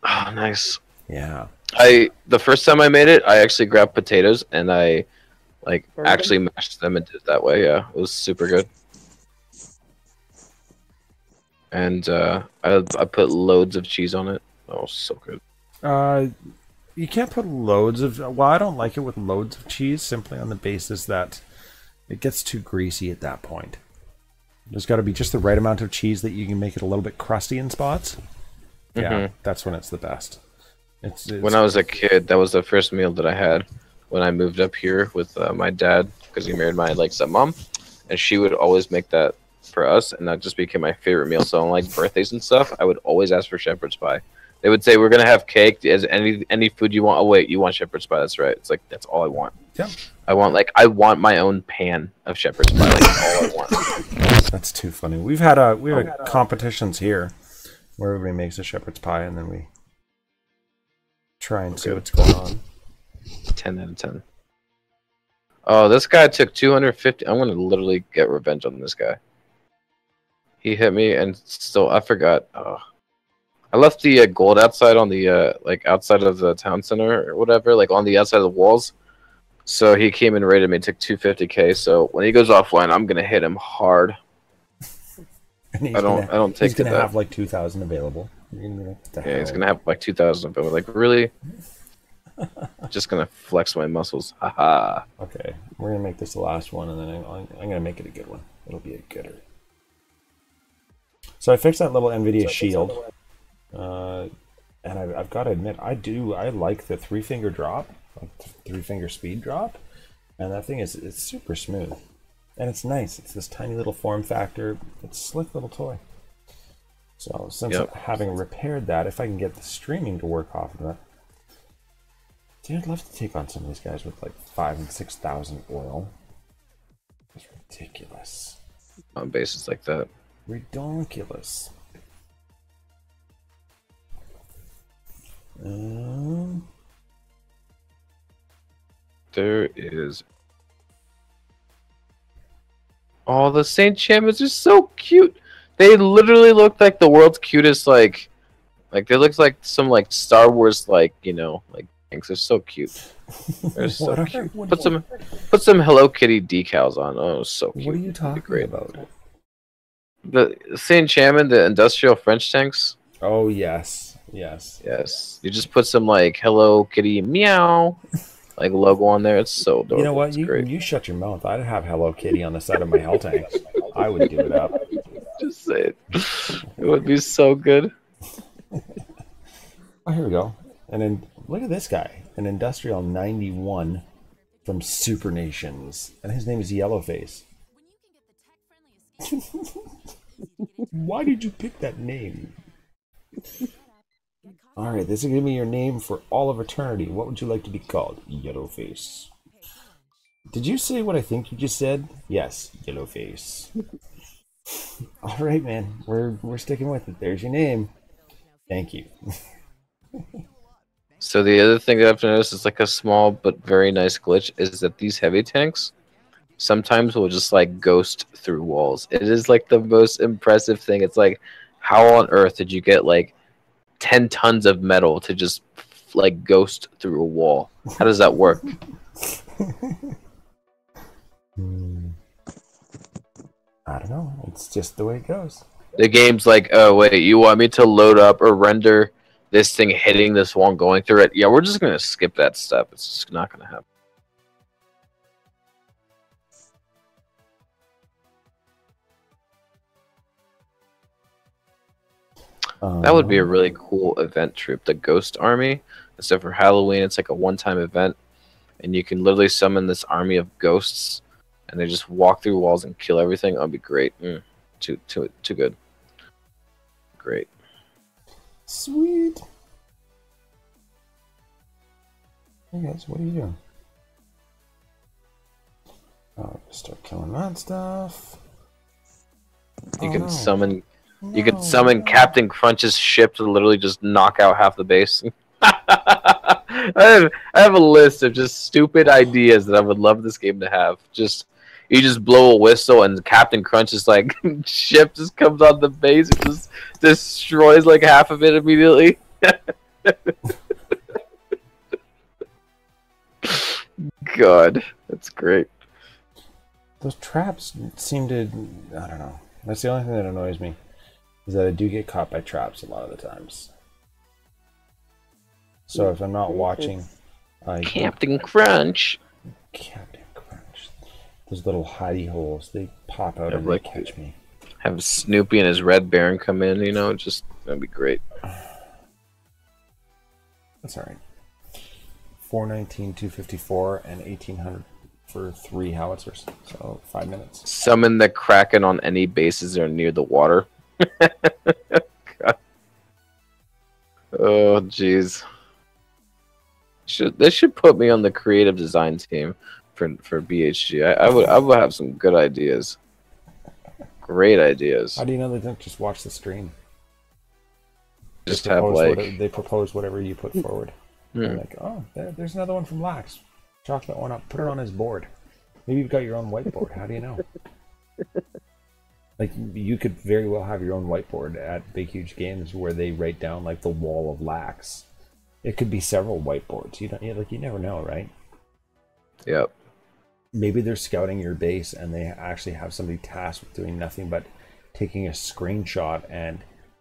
Oh, nice. Yeah. The first time I made it, I actually grabbed potatoes and I actually mashed them and did it that way. Yeah, it was super good. And I put loads of cheese on it. Oh, so good. You can't put loads of... Well, I don't like it with loads of cheese, simply on the basis that it gets too greasy at that point. There's got to be just the right amount of cheese that you can make it a little bit crusty in spots. Yeah, that's when it's the best. It's when I was a kid, that was the first meal that I had when I moved up here with my dad, because he married my stepmom, and she would always make that for us, and that just became my favorite meal. So on birthdays and stuff, I would always ask for shepherd's pie. They would say, we're gonna have cake. Is any food you want? Oh wait, you want shepherd's pie? That's right. It's like that's all I want. Yeah. I want my own pan of shepherd's pie. That's all I want. That's too funny. We've had competitions here where everybody makes a shepherd's pie, and then we try and see what's going on. 10 out of 10. Oh, this guy took 250. I'm gonna literally get revenge on this guy. He hit me, and still I forgot. Oh. I left the gold outside on the outside of the town center or whatever, on the outside of the walls. So he came and raided me, took 250k. So when he goes offline, I'm gonna hit him hard. I don't take. He's gonna have 2,000 available. Yeah, he's gonna have 2,000 available. Really? Just gonna flex my muscles. Haha. Okay, we're gonna make this the last one, and then I'm gonna make it a good one. It'll be a gooder. So I fixed that little NVIDIA shield. And I've got to admit, I like the 3-finger drop, 3-finger speed drop, and that thing it's super smooth, and it's nice. It's this tiny little form factor. It's a slick little toy. So since having repaired that, if I can get the streaming to work off of that, dude, I'd love to take on some of these guys with 5,000 and 6,000 oil. It's ridiculous. On bases like that. Ridiculous. There is. Oh, the Saint Champions are so cute. They literally look like the world's cutest. Like they look like some Star Wars things. They're so cute. They're so cute. Put some Hello Kitty decals on. Oh, so cute. What are you talking about? The Saint Chairman, the industrial French tanks. Oh yes, yes. You just put some Hello Kitty meow logo on there. It's so adorable. You know what? You shut your mouth. I'd have Hello Kitty on the side of my Hell tank. I would give it up. Just say it. It would be so good. Oh, here we go. And then look at this guy, an Industrial 91 from Super Nations, and his name is Yellowface. Why did you pick that name? Alright, this is going to be your name for all of eternity. What would you like to be called? Yellowface. Did you say what I think you just said? Yes, Yellowface. Alright, man. We're sticking with it. There's your name. Thank you. So the other thing that I've noticed is a small but very nice glitch is that these heavy tanks sometimes will just ghost through walls. It is the most impressive thing. It's how on earth did you get 10 tons of metal to just ghost through a wall? How does that work? It's just the way it goes. The game's like, oh wait, you want me to load up or render this thing hitting this wall and going through it? Yeah, we're just gonna skip that step. It's just not gonna happen. That would be a really cool event troop, the Ghost Army. Instead for Halloween, it's like a one-time event, and you can literally summon this army of ghosts, and they just walk through walls and kill everything. That'd be great. Too good. Great. Sweet. Hey guys, what are you doing? Oh, start killing that stuff. You can summon. You could summon Captain Crunch's ship to literally just knock out half the base. I have a list of just stupid ideas that I would love this game to have. You just blow a whistle and Captain Crunch's like ship just comes on the base and just destroys like half of it immediately. God, that's great. Those traps seem to, I don't know. That's the only thing that annoys me. Is that I do get caught by traps a lot of the times. So if I'm not watching, Captain Crunch. Captain Crunch. Those little hidey holes, they pop out and like, they catch me. Have Snoopy and his Red Baron come in, you know, that'd be great. That's alright. 419, 254, and 1800 for 3 howitzers. So 5 minutes. Summon the Kraken on any bases that are near the water. God. Oh jeez. They should put me on the creative design team for BHG. I would have some good ideas. Great ideas. How do you know they don't just watch the stream? Just have like they propose whatever you put forward. They're like, oh, there's another one from Lax. Chalk that one up. Put it on his board. Maybe you've got your own whiteboard. How do you know? Like, you could very well have your own whiteboard at Big Huge Games where they write down, like, the wall of Lax. It could be several whiteboards. You never know, right? Yep. Maybe they're scouting your base and they actually have somebody tasked with doing nothing but taking a screenshot and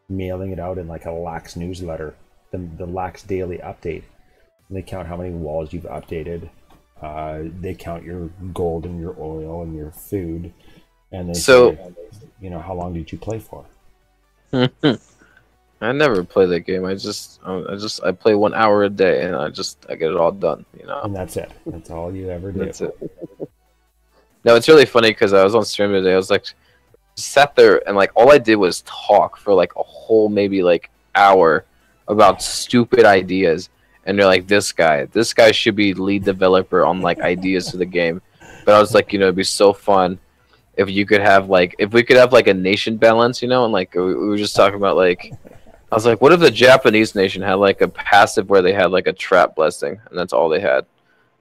mailing it out in, like, a Lax newsletter, the Lax daily update. And they count how many walls you've updated. They count your gold and your oil and your food. And they say, how long did you play for? I never play that game. I play 1 hour a day, and I get it all done. And that's it. That's all you ever do. That's it. No, it's really funny because I was on stream today. I was like, sat there and like all I did was talk for like a whole maybe like hour about stupid ideas. And they're like, this guy should be lead developer on like ideas for the game. But I was like, it'd be so fun if we could have like a nation balance, and like we were just talking about like, I was like, what if the Japanese nation had like a passive where they had like a trap blessing and that's all they had,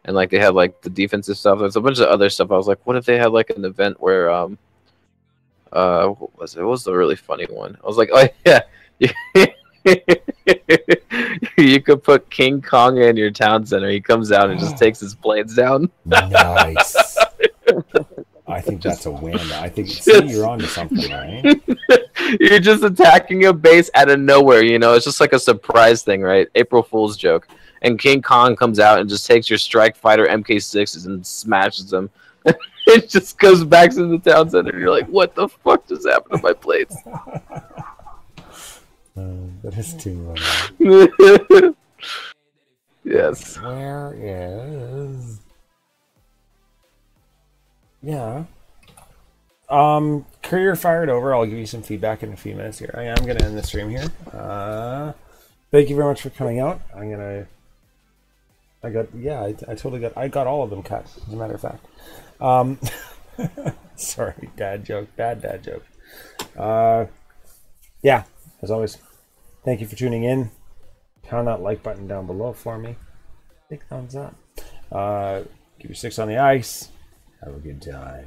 and like they had like the defensive stuff. There's a bunch of other stuff. I was like, what if they had like an event where what was it? What was the really funny one? I was like, oh yeah. You could put King Kong in your town center. He comes out and just takes his planes down. Nice. I think that's a win. I think you're on to something, right? You're just attacking a base out of nowhere, It's just like a surprise thing, right? April Fool's joke. And King Kong comes out and just takes your Strike Fighter MK6s and smashes them. It just goes back to the town center. You're like, what the fuck just happened to my planes? That is too funny. Yes. Where is... Yeah. Career fired over. I'll give you some feedback in a few minutes here. I am going to end the stream here. Thank you very much for coming out. I got all of them cut, as a matter of fact. Sorry, bad dad joke. Yeah, as always, thank you for tuning in. Pound that like button down below for me. Big thumbs up. Give your 6 on the ice. Have a good time.